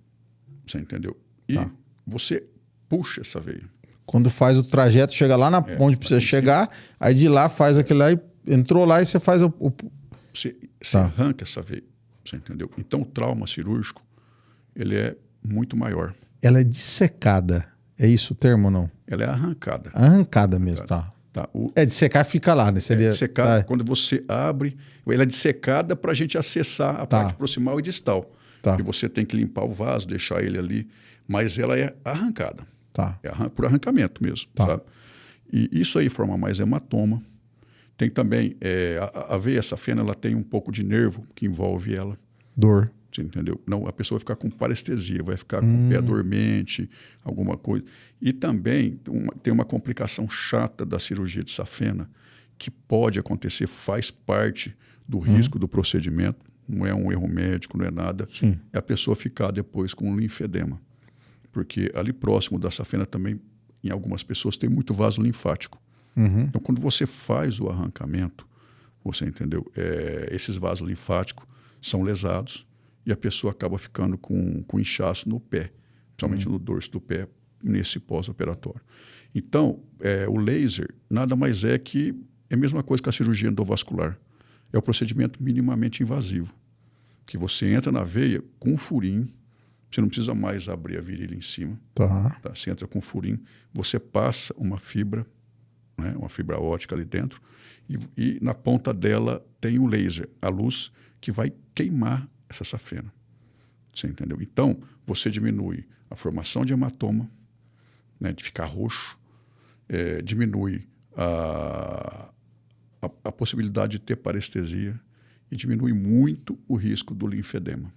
Você entendeu? E você puxa essa veia. Quando faz o trajeto, chega lá onde precisa chegar, aí de lá faz aquele lá, entrou lá e você faz Você arranca essa veia. Você entendeu? Então o trauma cirúrgico, ele é muito maior. Ela é dissecada. É isso o termo ou não? Ela é arrancada. Arrancada mesmo, tá. Dissecar fica lá, né? Seria, dissecar, quando você abre, ela é dissecada para a gente acessar a parte proximal e distal. E você tem que limpar o vaso, deixar ele ali, mas ela é arrancada. É por arrancamento mesmo. Sabe? E isso aí forma mais hematoma. Tem também, a veia safena, ela tem um pouco de nervo que envolve ela. Dor. Você entendeu? Não, a pessoa vai ficar com parestesia, vai ficar com o pé dormente, alguma coisa. E também tem uma complicação chata da cirurgia de safena que pode acontecer, faz parte do risco do procedimento, não é um erro médico, não é nada. Sim. É a pessoa ficar depois com um linfedema. Porque ali próximo da safena também, em algumas pessoas, tem muito vaso linfático. Então, quando você faz o arrancamento, você entendeu? Esses vasos linfáticos são lesados e a pessoa acaba ficando com inchaço no pé, principalmente no dorso do pé, nesse pós-operatório. Então, o laser nada mais é que a mesma coisa que a cirurgia endovascular. É o procedimento minimamente invasivo, que você entra na veia com um furinho, você não precisa mais abrir a virilha em cima. Você entra com um furinho, você passa uma fibra, né, uma fibra óptica ali dentro, e na ponta dela tem o laser, a luz que vai queimar essa safena. Você entendeu? Então, você diminui a formação de hematoma, né, de ficar roxo, diminui a possibilidade de ter parestesia e diminui muito o risco do linfedema.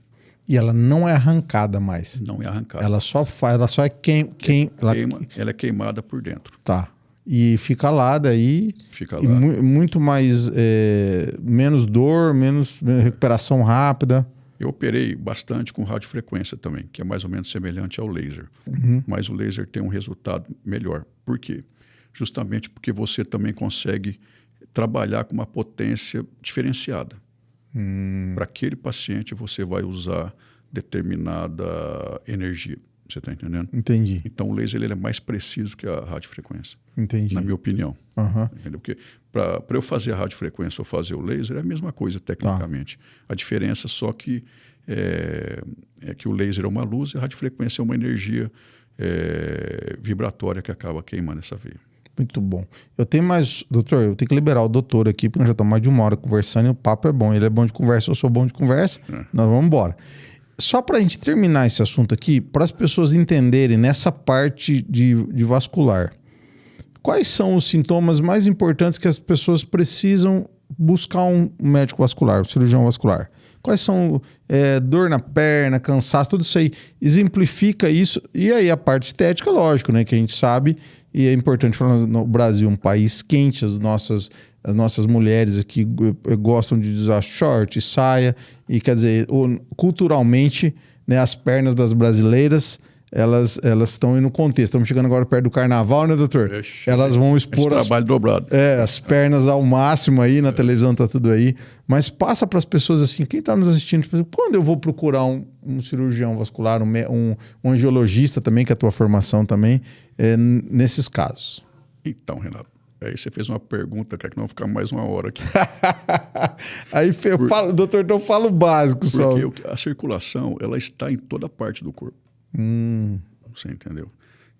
E ela não é arrancada mais? Não é arrancada. Ela só é ela é queimada por dentro. E fica lá daí. Fica lá. E muito mais... menos dor, menos recuperação rápida. Eu operei bastante com radiofrequência também, que é mais ou menos semelhante ao laser. Mas o laser tem um resultado melhor. Por quê? Justamente porque você também consegue trabalhar com uma potência diferenciada. Para aquele paciente, você vai usar determinada energia. Você está entendendo? Entendi. Então, o laser ele é mais preciso que a radiofrequência. Entendi. Na minha opinião. Entendeu? Porque para eu fazer a radiofrequência ou fazer o laser é a mesma coisa tecnicamente. A diferença só que é que o laser é uma luz e a radiofrequência é uma energia vibratória que acaba queimando essa veia. Muito bom. Eu tenho mais... Doutor, eu tenho que liberar o doutor aqui, porque já estamos mais de 1 hora conversando e o papo é bom. Ele é bom de conversa, eu sou bom de conversa. Nós vamos embora. Só para a gente terminar esse assunto aqui, para as pessoas entenderem nessa parte de vascular, quais são os sintomas mais importantes que as pessoas precisam buscar um médico vascular, um cirurgião vascular? Quais são dor na perna, cansaço, tudo isso aí. Exemplifica isso. E aí a parte estética, lógico, né? Que a gente sabe, e é importante falar no Brasil, um país quente, as nossas mulheres aqui gostam de usar short, saia, e quer dizer, culturalmente, né, as pernas das brasileiras elas estão aí no contexto. Estamos chegando agora perto do carnaval, né, doutor? Ixi, elas vão expor trabalho dobrado. as pernas ao máximo aí, na televisão tá tudo aí. Mas passa para as pessoas assim, quem está nos assistindo, tipo, quando eu vou procurar um cirurgião vascular, um angiologista também, que é a tua formação também, nesses casos? Então, Renato, aí você fez uma pergunta, que não ficar mais uma hora aqui. Aí doutor, então fala o básico só. Porque a circulação, ela está em toda parte do corpo. Você entendeu?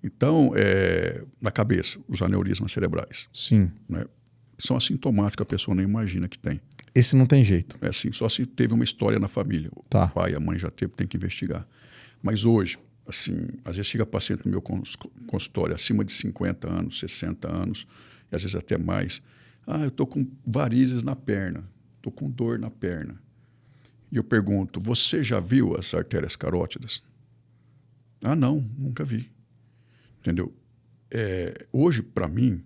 Então, na cabeça, os aneurismas cerebrais. Sim. Né, são assintomáticos, a pessoa nem imagina que tem. Esse não tem jeito. É assim, só se teve uma história na família. Tá. O pai, a mãe já teve, tem que investigar. Mas hoje, assim, às vezes chega paciente no meu consultório acima de 50 anos, 60 anos, e às vezes até mais. Eu estou com varizes na perna, estou com dor na perna. E eu pergunto, você já viu as artérias carótidas? Não, nunca vi. Entendeu? Hoje, para mim,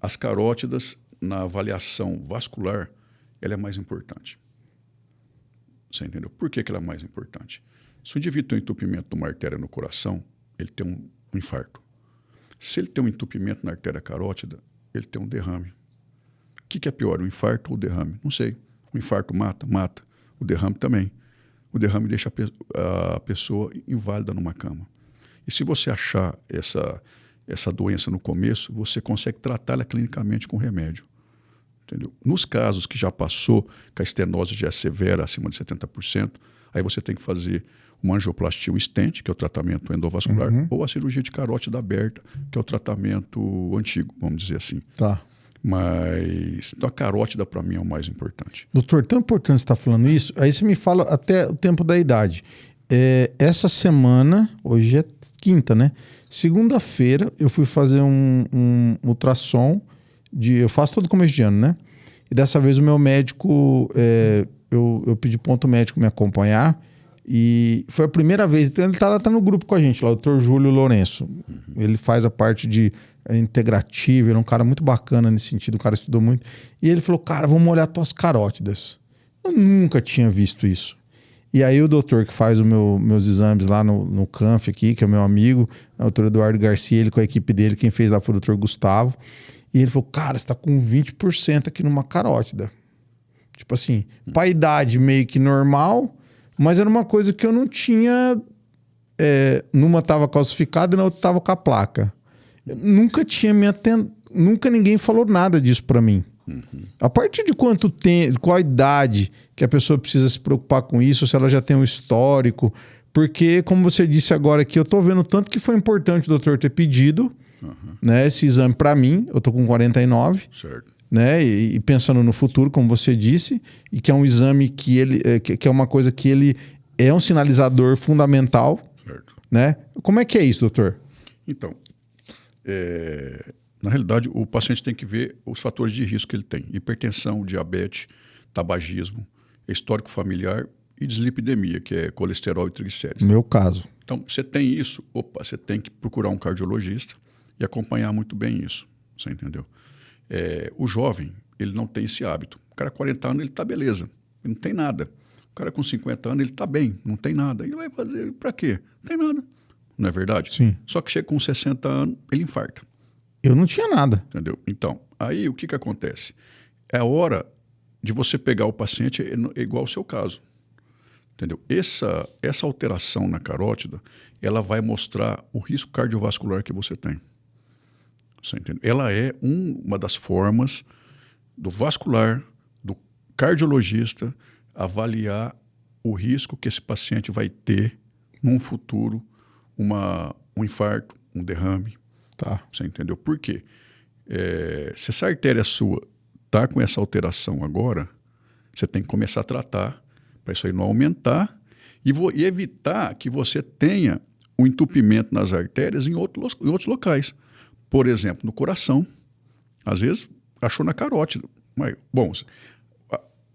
as carótidas, na avaliação vascular, ela é mais importante. Você entendeu? Por que ela é mais importante? Se o indivíduo tem um entupimento de uma artéria no coração, ele tem um infarto. Se ele tem um entupimento na artéria carótida, ele tem um derrame. O que é pior, o infarto ou o derrame? Não sei. O infarto mata? Mata. O derrame também. O derrame deixa a pessoa inválida numa cama. E se você achar essa doença no começo, você consegue tratá-la clinicamente com remédio. Entendeu? Nos casos que já passou, que a estenose já é severa, acima de 70%, aí você tem que fazer uma angioplastia, um stent, que é o tratamento endovascular, ou a cirurgia de carótida aberta, que é o tratamento antigo, vamos dizer assim. Tá. Mas então a carótida, para mim, é o mais importante. Doutor, tão importante você estar falando isso, aí você me fala até o tempo da idade. Essa semana, hoje é quinta, né? Segunda-feira, eu fui fazer um ultrassom, eu faço todo começo de ano, né? E dessa vez o meu médico, eu pedi ponto médico me acompanhar, e foi a primeira vez, então ele tá no grupo com a gente lá, o doutor Júlio Lourenço. Ele faz a parte de integrativa, ele é um cara muito bacana nesse sentido, o cara estudou muito. E ele falou, cara, vamos olhar tuas carótidas. Eu nunca tinha visto isso. E aí o doutor que faz os meus exames lá no CANF aqui, que é o meu amigo, o doutor Eduardo Garcia, ele com a equipe dele, quem fez lá foi o doutor Gustavo. E ele falou, cara, você tá com 20% aqui numa carótida. Tipo assim, pra idade meio que normal, mas era uma coisa que eu não tinha... numa tava calcificada e na outra tava com a placa. Eu nunca tinha nunca ninguém falou nada disso pra mim. A partir de quanto tempo, qual a idade que a pessoa precisa se preocupar com isso, se ela já tem um histórico? Porque, como você disse agora aqui, eu tô vendo tanto que foi importante o doutor ter pedido, né, esse exame para mim. Eu tô com 49, Certo. né, e pensando no futuro, como você disse, e que é um exame que que é uma coisa que ele é um sinalizador fundamental, Certo. né? Como é que é isso, doutor? Então, na realidade, o paciente tem que ver os fatores de risco que ele tem. Hipertensão, diabetes, tabagismo, histórico familiar e dislipidemia, que é colesterol e triglicéridos. Meu caso. Então, você tem isso, você tem que procurar um cardiologista e acompanhar muito bem isso. Você entendeu? O jovem, ele não tem esse hábito. O cara com 40 anos, ele está beleza, ele não tem nada. O cara com 50 anos, ele está bem, não tem nada. Ele vai fazer para quê? Não tem nada. Não é verdade? Sim. Só que chega com 60 anos, ele infarta. Eu não tinha nada. Entendeu? Então, aí o que acontece? É a hora de você pegar o paciente igual ao seu caso. Entendeu? Essa alteração na carótida, ela vai mostrar o risco cardiovascular que você tem. Você entendeu? Ela é uma das formas do vascular, do cardiologista, avaliar o risco que esse paciente vai ter num futuro, um infarto, um derrame. Tá. Você entendeu? Por quê? Se essa artéria sua está com essa alteração agora, você tem que começar a tratar para isso aí não aumentar e evitar que você tenha um entupimento nas artérias em outros locais. Por exemplo, no coração. Às vezes, achou na carótida. Mas, bom,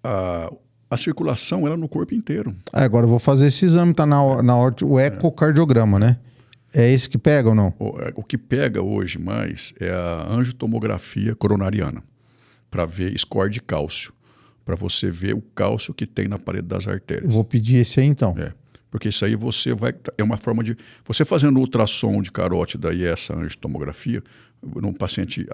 a circulação ela é no corpo inteiro. Agora eu vou fazer esse exame, tá na hora, o ecocardiograma, né? É esse que pega ou não? O que pega hoje mais é a angiotomografia coronariana, para ver score de cálcio, para você ver o cálcio que tem na parede das artérias. Eu vou pedir esse aí então. Porque isso aí você vai... É uma forma de... Você fazendo ultrassom de carótida e essa angiotomografia, num paciente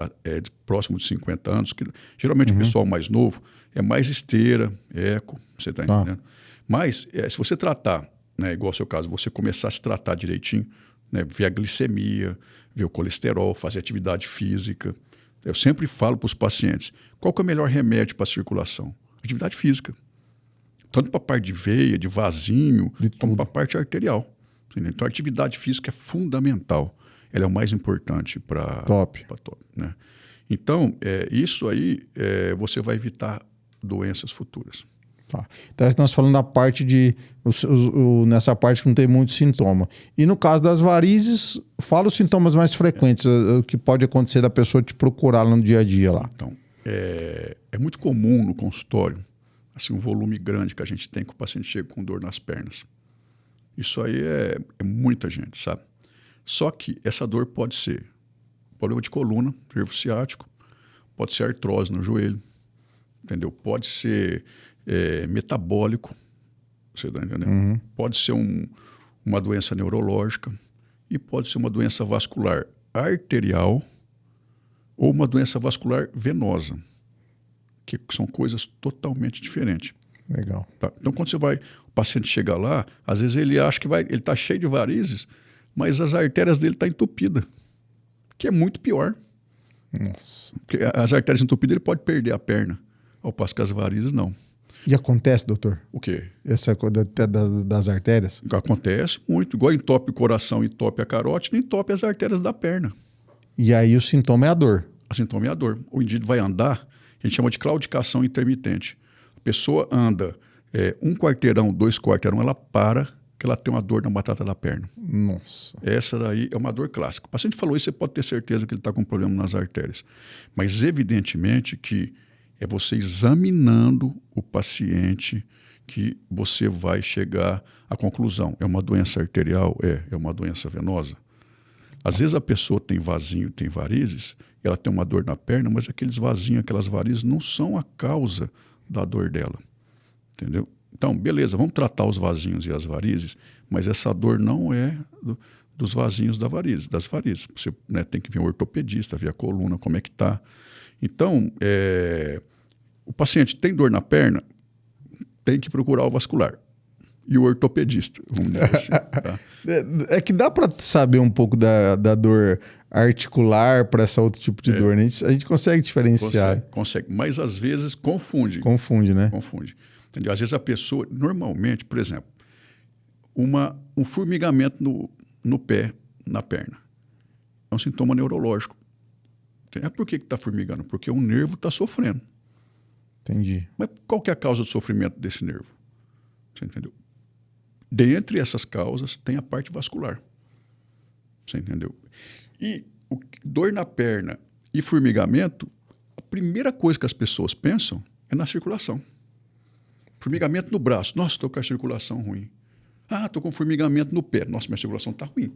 próximo de 50 anos, que geralmente o pessoal mais novo é mais esteira, eco, você está entendendo? Mas se você tratar, né, igual ao seu caso, você começar a se tratar direitinho, né, ver a glicemia, ver o colesterol, fazer atividade física. Eu sempre falo para os pacientes, qual que é o melhor remédio para a circulação? Atividade física. Tanto para a parte de veia, de vasinho, como para a parte arterial. Entendeu? Então, a atividade física é fundamental. Ela é o mais importante para top. Né? Então, isso aí você vai evitar doenças futuras. Tá. Então, nós falando da parte de... nessa parte que não tem muito sintoma. E no caso das varizes, fala os sintomas mais frequentes, o que pode acontecer da pessoa te procurar lá no dia a dia lá. Então, é muito comum no consultório, assim, um volume grande que a gente tem que o paciente chega com dor nas pernas. Isso aí é muita gente, sabe? Só que essa dor pode ser problema de coluna, nervo ciático, pode ser artrose no joelho, entendeu? Pode ser metabólico, você está entendendo? Pode ser uma doença neurológica e pode ser uma doença vascular arterial ou uma doença vascular venosa, que são coisas totalmente diferentes. Legal. Tá? Então, quando o paciente chega lá, às vezes ele acha que ele está cheio de varizes, mas as artérias dele estão entupidas, que é muito pior. Nossa. Porque as artérias entupidas, ele pode perder a perna, ao passo que as varizes não. E acontece, doutor? O quê? Essa coisa das artérias? Acontece muito. Igual entope o coração, entope a carótida, entope as artérias da perna. E aí o sintoma é a dor? O sintoma é a dor. O indivíduo vai andar, a gente chama de claudicação intermitente. A pessoa anda 1 quarteirão, 2 quarteirão, ela para, que ela tem uma dor na batata da perna. Nossa. Essa daí é uma dor clássica. O paciente falou isso, você pode ter certeza que ele está com problema nas artérias. Mas evidentemente que é você examinando o paciente que você vai chegar à conclusão. É uma doença arterial? É uma doença venosa? Às vezes a pessoa tem vasinho, tem varizes, ela tem uma dor na perna, mas aqueles vasinhos, aquelas varizes não são a causa da dor dela. Entendeu? Então, beleza, vamos tratar os vasinhos e as varizes, mas essa dor não é dos vasinhos das varizes. Você, né, tem que ver um ortopedista, ver a coluna, como é que está. Então, o paciente tem dor na perna, tem que procurar o vascular e o ortopedista, vamos dizer assim. Tá? É que dá para saber um pouco da dor articular para esse outro tipo de dor, né? A gente consegue diferenciar. Consegue, mas às vezes confunde. Confunde, né? Confunde. Entendeu? Às vezes a pessoa, normalmente, por exemplo, um formigamento no pé, na perna, é um sintoma neurológico. Por que está formigando? Porque um nervo está sofrendo. Entendi. Mas qual que é a causa do sofrimento desse nervo? Você entendeu? Dentre essas causas tem a parte vascular. Você entendeu? E dor na perna e formigamento, a primeira coisa que as pessoas pensam é na circulação. Formigamento no braço. Nossa, estou com a circulação ruim. Ah, estou com formigamento no pé. Nossa, minha circulação está ruim.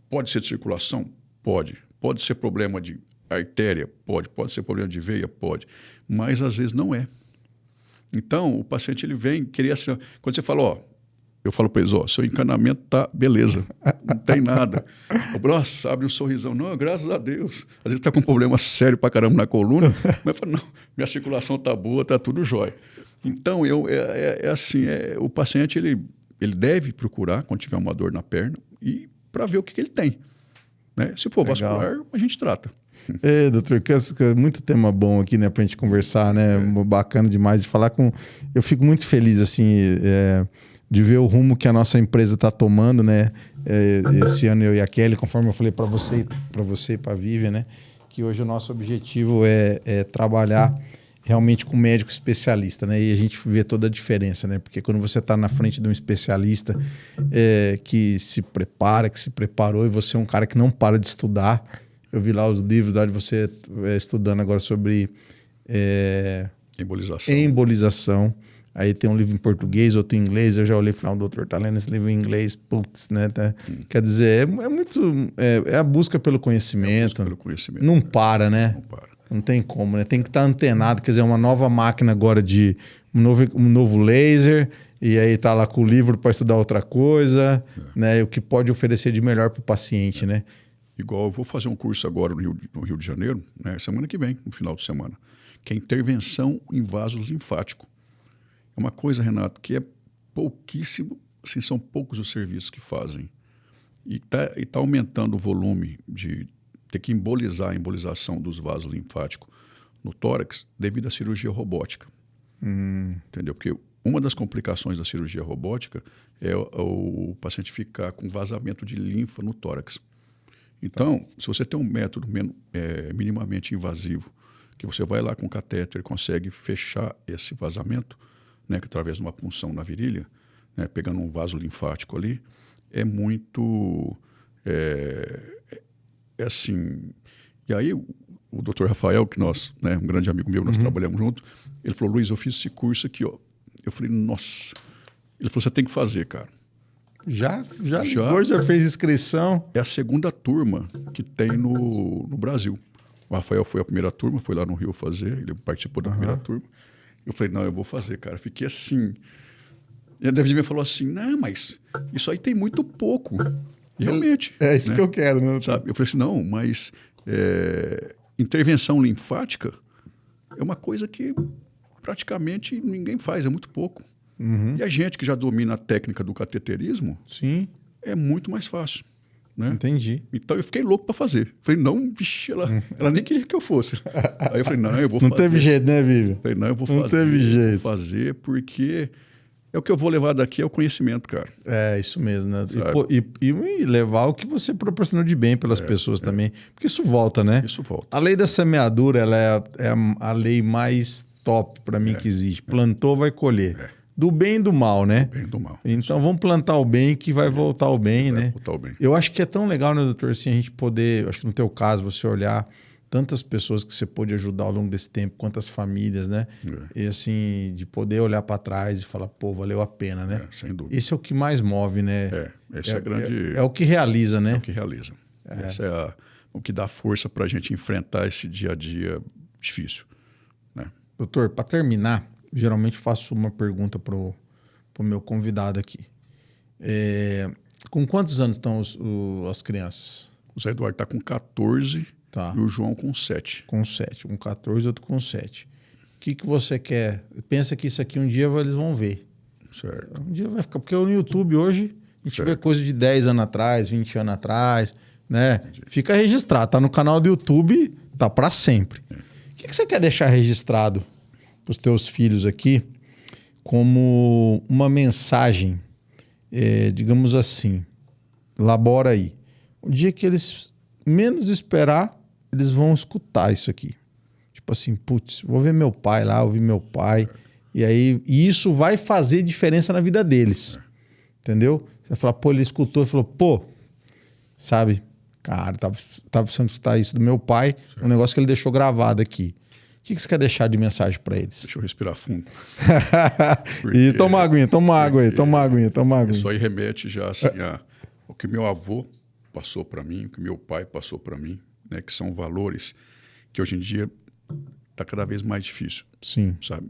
Pode ser de circulação? Pode. Pode ser problema de artéria? Pode. Pode ser problema de veia? Pode. Mas às vezes não é. Então, o paciente ele vem querer assim... Quando você fala, eu falo para eles, seu encanamento tá beleza, não tem nada. Nossa, abre um sorrisão. Não, graças a Deus. Às vezes está com um problema sério para caramba na coluna, mas fala, não, minha circulação tá boa, tá tudo jóia. Então, o paciente ele deve procurar, quando tiver uma dor na perna, e para ver o que ele tem. Né? Se for vascular, a gente trata. Doutor, que muito tema bom aqui, né, pra gente conversar, né? Bacana demais de falar com... Eu fico muito feliz, assim, de ver o rumo que a nossa empresa está tomando, né? Esse ano eu e a Kelly, conforme eu falei para você e para a Vivian, né? Que hoje o nosso objetivo é trabalhar realmente com médico especialista, né? E a gente vê toda a diferença, né? Porque quando você está na frente de um especialista que se prepara, que se preparou, e você é um cara que não para de estudar. Eu vi lá os livros lá de você estudando agora sobre embolização. Aí tem um livro em português, outro em inglês. Eu já olhei e falei, o doutor tá lendo esse livro em inglês. Putz, né? Quer dizer, é a busca pelo conhecimento. Não para, né? Não para. Não tem como, né? Tem que estar antenado. Quer dizer, uma nova máquina agora de um novo laser, e aí tá lá com o livro para estudar outra coisa, né? O que pode oferecer de melhor para o paciente, né? Igual eu vou fazer um curso agora no Rio de Janeiro, né, semana que vem, no final de semana, que é intervenção em vasos linfáticos. É uma coisa, Renato, que é pouquíssimo, assim, são poucos os serviços que fazem. E tá aumentando o volume de ter que embolizar a embolização dos vasos linfáticos no tórax devido à cirurgia robótica. Entendeu? Porque uma das complicações da cirurgia robótica é o paciente ficar com vazamento de linfa no tórax. Então, se você tem um método minimamente invasivo, que você vai lá com o catéter e consegue fechar esse vazamento, né, que através de uma punção na virilha, né, pegando um vaso linfático ali, é muito... assim... E aí, o Dr. Rafael, que nós, né, um grande amigo meu, nós trabalhamos junto, ele falou, Luiz, eu fiz esse curso aqui, ó. Eu falei, nossa. Ele falou, você tem que fazer, cara. Já ligou, já fez inscrição? É a segunda turma que tem no Brasil. O Rafael foi a primeira turma, foi lá no Rio fazer, ele participou da primeira turma. Eu falei, não, eu vou fazer, cara. Fiquei assim. E a David me falou assim, não, mas isso aí tem muito pouco. E realmente. É isso, né? que eu quero, né? Sabe? Eu falei assim, não, mas intervenção linfática é uma coisa que praticamente ninguém faz, é muito pouco. E a gente que já domina a técnica do cateterismo, Sim, é muito mais fácil. Né? entendi. Então eu fiquei louco para fazer. Falei, não, vixe, ela nem queria que eu fosse. Aí eu falei, não, eu vou fazer. Não teve jeito, né, Vivian? Falei, não, eu vou fazer. Não teve jeito. Vou fazer porque é o que eu vou levar daqui, é o conhecimento, cara. É, isso mesmo, né? E levar o que você proporcionou de bem pelas pessoas também. Porque isso volta, né? Isso volta. A lei da semeadura, ela é a lei mais top para mim que existe. Plantou, vai colher. Do bem e do mal, né? Do bem e do mal. Então vamos plantar o bem que vai voltar o bem, né? Voltar o bem. Eu acho que é tão legal, né, doutor, assim, a gente poder, acho que no teu caso, você olhar tantas pessoas que você pôde ajudar ao longo desse tempo, quantas famílias, né? E assim, de poder olhar para trás e falar, pô, valeu a pena, né? Sem dúvida. Esse é o que mais move, né? Esse é grande... É o que realiza, né? É o que realiza. Esse é o que dá força para a gente enfrentar esse dia a dia difícil. Né? Doutor, para terminar, geralmente faço uma pergunta pro meu convidado aqui. Com quantos anos estão as crianças? O Zé Eduardo está com 14 e o João com 7. Com 7. Um 14 e outro com 7. O que você quer? Pensa que isso aqui um dia eles vão ver. Certo. Um dia vai ficar... Porque no YouTube hoje a gente vê coisa de 10 anos atrás, 20 anos atrás, né? Fica registrado. Tá no canal do YouTube, tá para sempre. O que você quer deixar registrado para os teus filhos aqui como uma mensagem, digamos assim, elabora aí. O dia que eles menos esperar, eles vão escutar isso aqui. Tipo assim, putz, vou ver meu pai lá, ouvir meu pai, e isso vai fazer diferença na vida deles. Entendeu? Você vai falar, pô, ele escutou e falou, pô, sabe, cara, tava precisando escutar isso do meu pai, um negócio que ele deixou gravado aqui. O que você quer deixar de mensagem para eles? Deixa eu respirar fundo. E toma aguinha, toma água aí, toma aguinha. Isso aí remete já assim o que meu avô passou para mim, o que meu pai passou para mim, né, que são valores que hoje em dia está cada vez mais difícil. Sim. Sabe?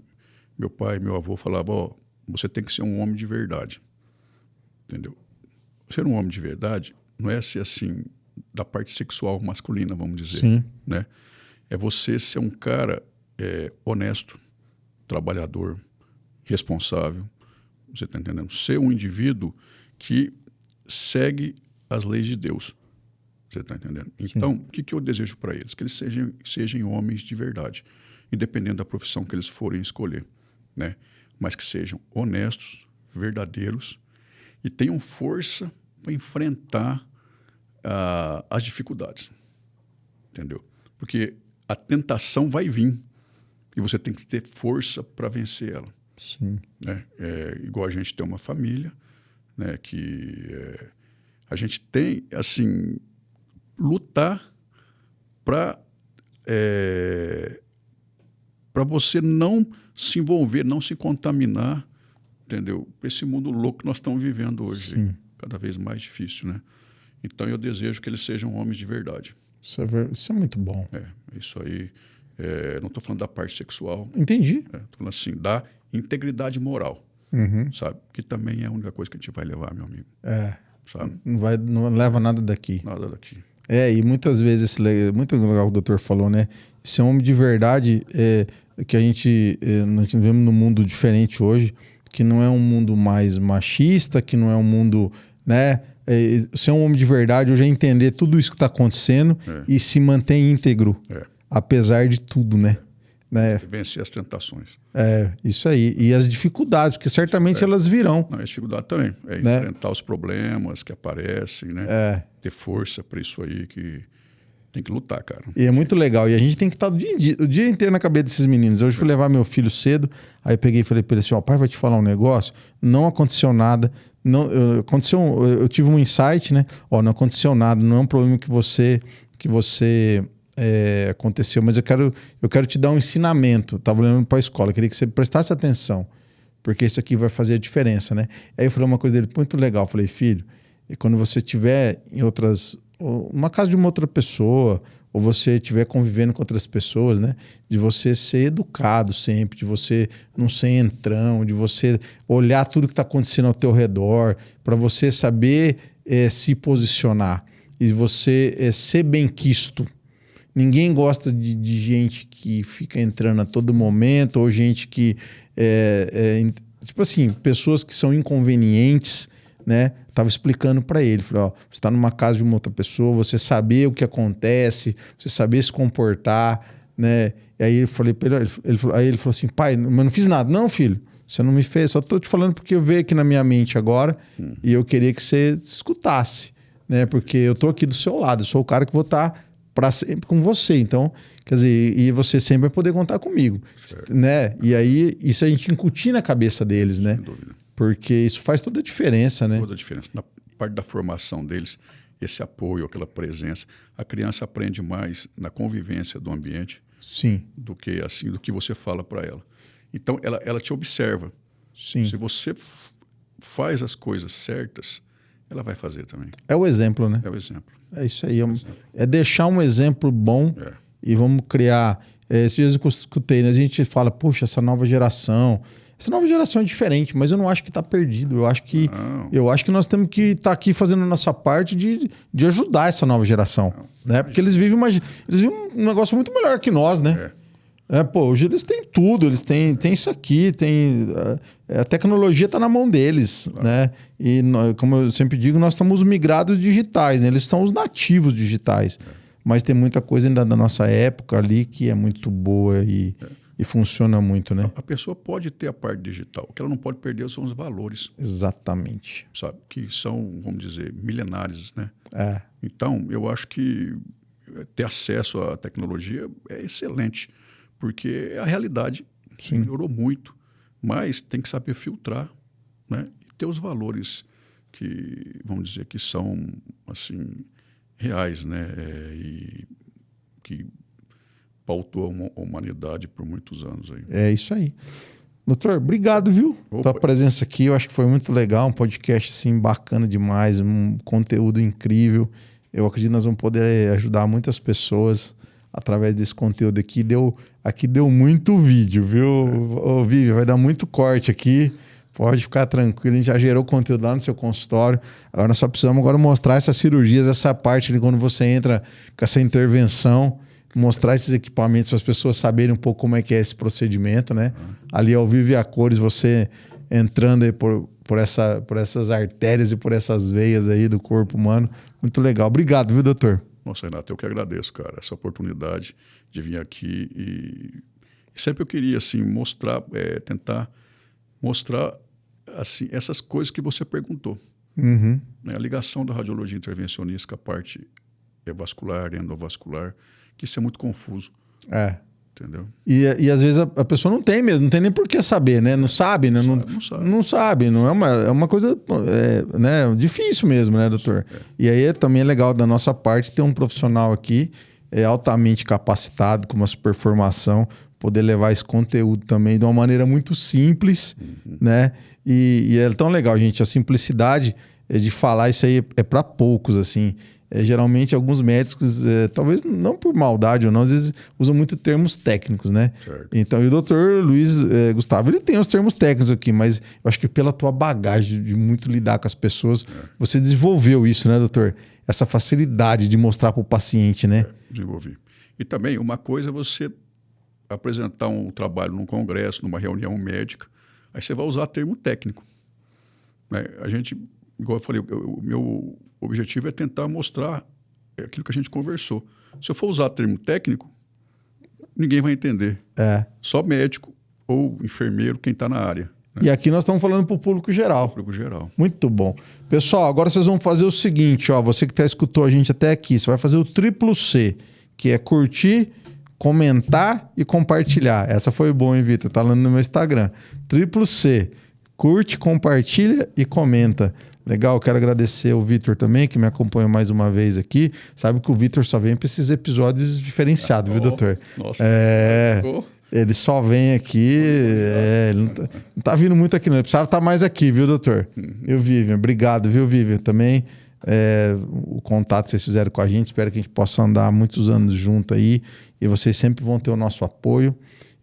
Meu pai, meu avô falava, você tem que ser um homem de verdade. Entendeu? Ser um homem de verdade não é ser assim da parte sexual masculina, vamos dizer. Sim. Né? É você ser um cara honesto, trabalhador, responsável. Você está entendendo? Ser um indivíduo que segue as leis de Deus. Você está entendendo? Então, o que eu desejo para eles? Que eles sejam homens de verdade, independente da profissão que eles forem escolher, né? Mas que sejam honestos, verdadeiros e tenham força para enfrentar as dificuldades. Entendeu? Porque a tentação vai vir e você tem que ter força para vencer ela. Sim. Né? Igual a gente tem uma família, né, que a gente tem, assim, lutar para você não se envolver, não se contaminar, entendeu? Esse mundo louco que nós estamos vivendo hoje, cada vez mais difícil, né? Então eu desejo que eles sejam homens de verdade. Isso é muito bom. Isso aí, não estou falando da parte sexual. Entendi. Estou falando assim, da integridade moral. sabe? Que também é a única coisa que a gente vai levar, meu amigo. Sabe? Não leva nada daqui. Nada daqui. E muitas vezes, muito legal o que o doutor falou, né? Esse homem de verdade que nós vivemos num mundo diferente hoje, que não é um mundo mais machista, que não é um mundo, né? Ser um homem de verdade hoje é entender tudo isso que está acontecendo e se manter íntegro, apesar de tudo, né? Vencer as tentações. Isso aí. E as dificuldades, porque certamente elas virão. Não, a dificuldade também. Enfrentar os problemas que aparecem, né? Ter força para isso aí, que tem que lutar, cara. E é muito legal. E a gente tem que estar o dia inteiro na cabeça desses meninos. Hoje eu fui levar meu filho cedo, aí eu peguei e falei para ele assim, ó, pai, vai te falar um negócio? Não aconteceu nada. Eu tive um insight, né? Ó, não aconteceu nada, não é um problema que você aconteceu, mas eu quero te dar um ensinamento. Estava olhando para a escola, queria que você prestasse atenção, porque isso aqui vai fazer a diferença, né? Aí eu falei uma coisa dele muito legal, eu falei, filho, quando você estiver numa casa de uma outra pessoa, ou você estiver convivendo com outras pessoas, né? De você ser educado sempre, de você não ser entrão, de você olhar tudo que está acontecendo ao teu redor, para você saber se posicionar e você ser benquisto. Ninguém gosta de gente que fica entrando a todo momento, ou gente que... tipo assim, pessoas que são inconvenientes, né? Tava explicando para ele, falei, ó, você está numa casa de uma outra pessoa, você saber o que acontece, você saber se comportar, né? E aí eu falei para ele, aí ele falou assim, pai, mas não fiz nada. Não, filho, você não me fez, só tô te falando porque eu veio aqui na minha mente agora e eu queria que você escutasse, né? Porque eu tô aqui do seu lado, eu sou o cara que vou estar para sempre com você, então, quer dizer, e você sempre vai poder contar comigo, né? E aí, isso a gente incutir na cabeça deles, né? Sem dúvida. Porque isso faz toda a diferença, né? Toda a diferença. Na parte da formação deles, esse apoio, aquela presença, a criança aprende mais na convivência do ambiente do que você fala para ela. Então, ela te observa. Sim. Se você faz as coisas certas, ela vai fazer também. É o exemplo, né? É o exemplo. É isso aí. É deixar um exemplo bom e vamos criar... esses dias eu escutei, né? A gente fala, puxa, essa nova geração é diferente, mas eu não acho que está perdido. Eu acho que nós temos que estar aqui fazendo a nossa parte de ajudar essa nova geração. Né? Porque eles vivem um negócio muito melhor que nós, né? Hoje eles têm tudo, eles têm isso aqui, a tecnologia está na mão deles, né? E como eu sempre digo, nós estamos migrados digitais, né? Eles são os nativos digitais. Mas tem muita coisa ainda da nossa época ali que é muito boa e funciona muito, né? A pessoa pode ter a parte digital, o que ela não pode perder são os valores. Exatamente. Sabe? Que são, vamos dizer, milenares, né? Então, eu acho que ter acesso à tecnologia é excelente, porque a realidade melhorou muito, mas tem que saber filtrar, né? E ter os valores que, vamos dizer, que são, assim, reais, né? E que pautou a humanidade por muitos anos aí. É isso aí. Doutor, obrigado, viu? Tua presença aqui, eu acho que foi muito legal, um podcast assim bacana demais, um conteúdo incrível. Eu acredito que nós vamos poder ajudar muitas pessoas através desse conteúdo aqui. Aqui deu muito vídeo, viu? Ô, Vivi, vai dar muito corte aqui. Pode ficar tranquilo, a gente já gerou conteúdo lá no seu consultório. Agora nós só precisamos mostrar essas cirurgias, essa parte de quando você entra com essa intervenção, mostrar esses equipamentos para as pessoas saberem um pouco como é que é esse procedimento, né? Ali ao vivo e a cores, você entrando aí por essas artérias e por essas veias aí do corpo humano. Muito legal. Obrigado, viu, doutor? Nossa, Renato, eu que agradeço, cara, essa oportunidade de vir aqui e sempre eu queria, assim, tentar mostrar, assim, essas coisas que você perguntou. Uhum. Né? A ligação da radiologia intervencionista com a parte vascular, endovascular, que isso é muito confuso. Entendeu? E às vezes a pessoa não tem mesmo, não tem nem por que saber, né? Não sabe, né? Não sabe, não é uma coisa né? Difícil mesmo, né, doutor? E aí também é legal da nossa parte ter um profissional aqui altamente capacitado, com uma super formação, poder levar esse conteúdo também de uma maneira muito simples, né? E é tão legal, gente, a simplicidade de falar isso aí é para poucos, assim. Geralmente, alguns médicos, talvez não por maldade ou não, às vezes usam muito termos técnicos, né? Certo. Então, e o doutor Luiz Gustavo, ele tem os termos técnicos aqui, mas eu acho que pela tua bagagem de muito lidar com as pessoas, você desenvolveu isso, né, doutor? Essa facilidade de mostrar para o paciente, né? Desenvolvi. E também, uma coisa é você apresentar um trabalho num congresso, numa reunião médica, aí você vai usar termo técnico. Né? A gente, igual eu falei, o meu objetivo é tentar mostrar aquilo que a gente conversou. Se eu for usar termo técnico, ninguém vai entender. Só médico ou enfermeiro, quem está na área. Né? E aqui nós estamos falando para o público geral. Público geral. Muito bom. Pessoal, agora vocês vão fazer o seguinte, ó, você que escutou a gente até aqui, você vai fazer o triplo C, que é curtir, comentar e compartilhar. Essa foi boa, hein, Vitor? Tá lá no meu Instagram. Triplo C, curte, compartilha e comenta. Legal, quero agradecer o Vitor também, que me acompanhou mais uma vez aqui. Sabe que o Vitor só vem para esses episódios diferenciados, viu, doutor? Nossa. Ele só vem aqui, ele não tá vindo muito aqui não, ele precisava estar mais aqui, viu, doutor? E o Vivian, obrigado, viu, Vivian, também. O contato que vocês fizeram com a gente, espero que a gente possa andar muitos anos junto aí e vocês sempre vão ter o nosso apoio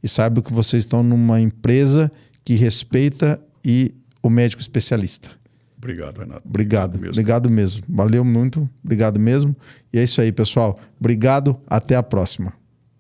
e saibam que vocês estão numa empresa que respeita o médico especialista. Obrigado, Renato. Obrigado mesmo. Valeu muito, obrigado mesmo. E é isso aí, pessoal. Obrigado, até a próxima.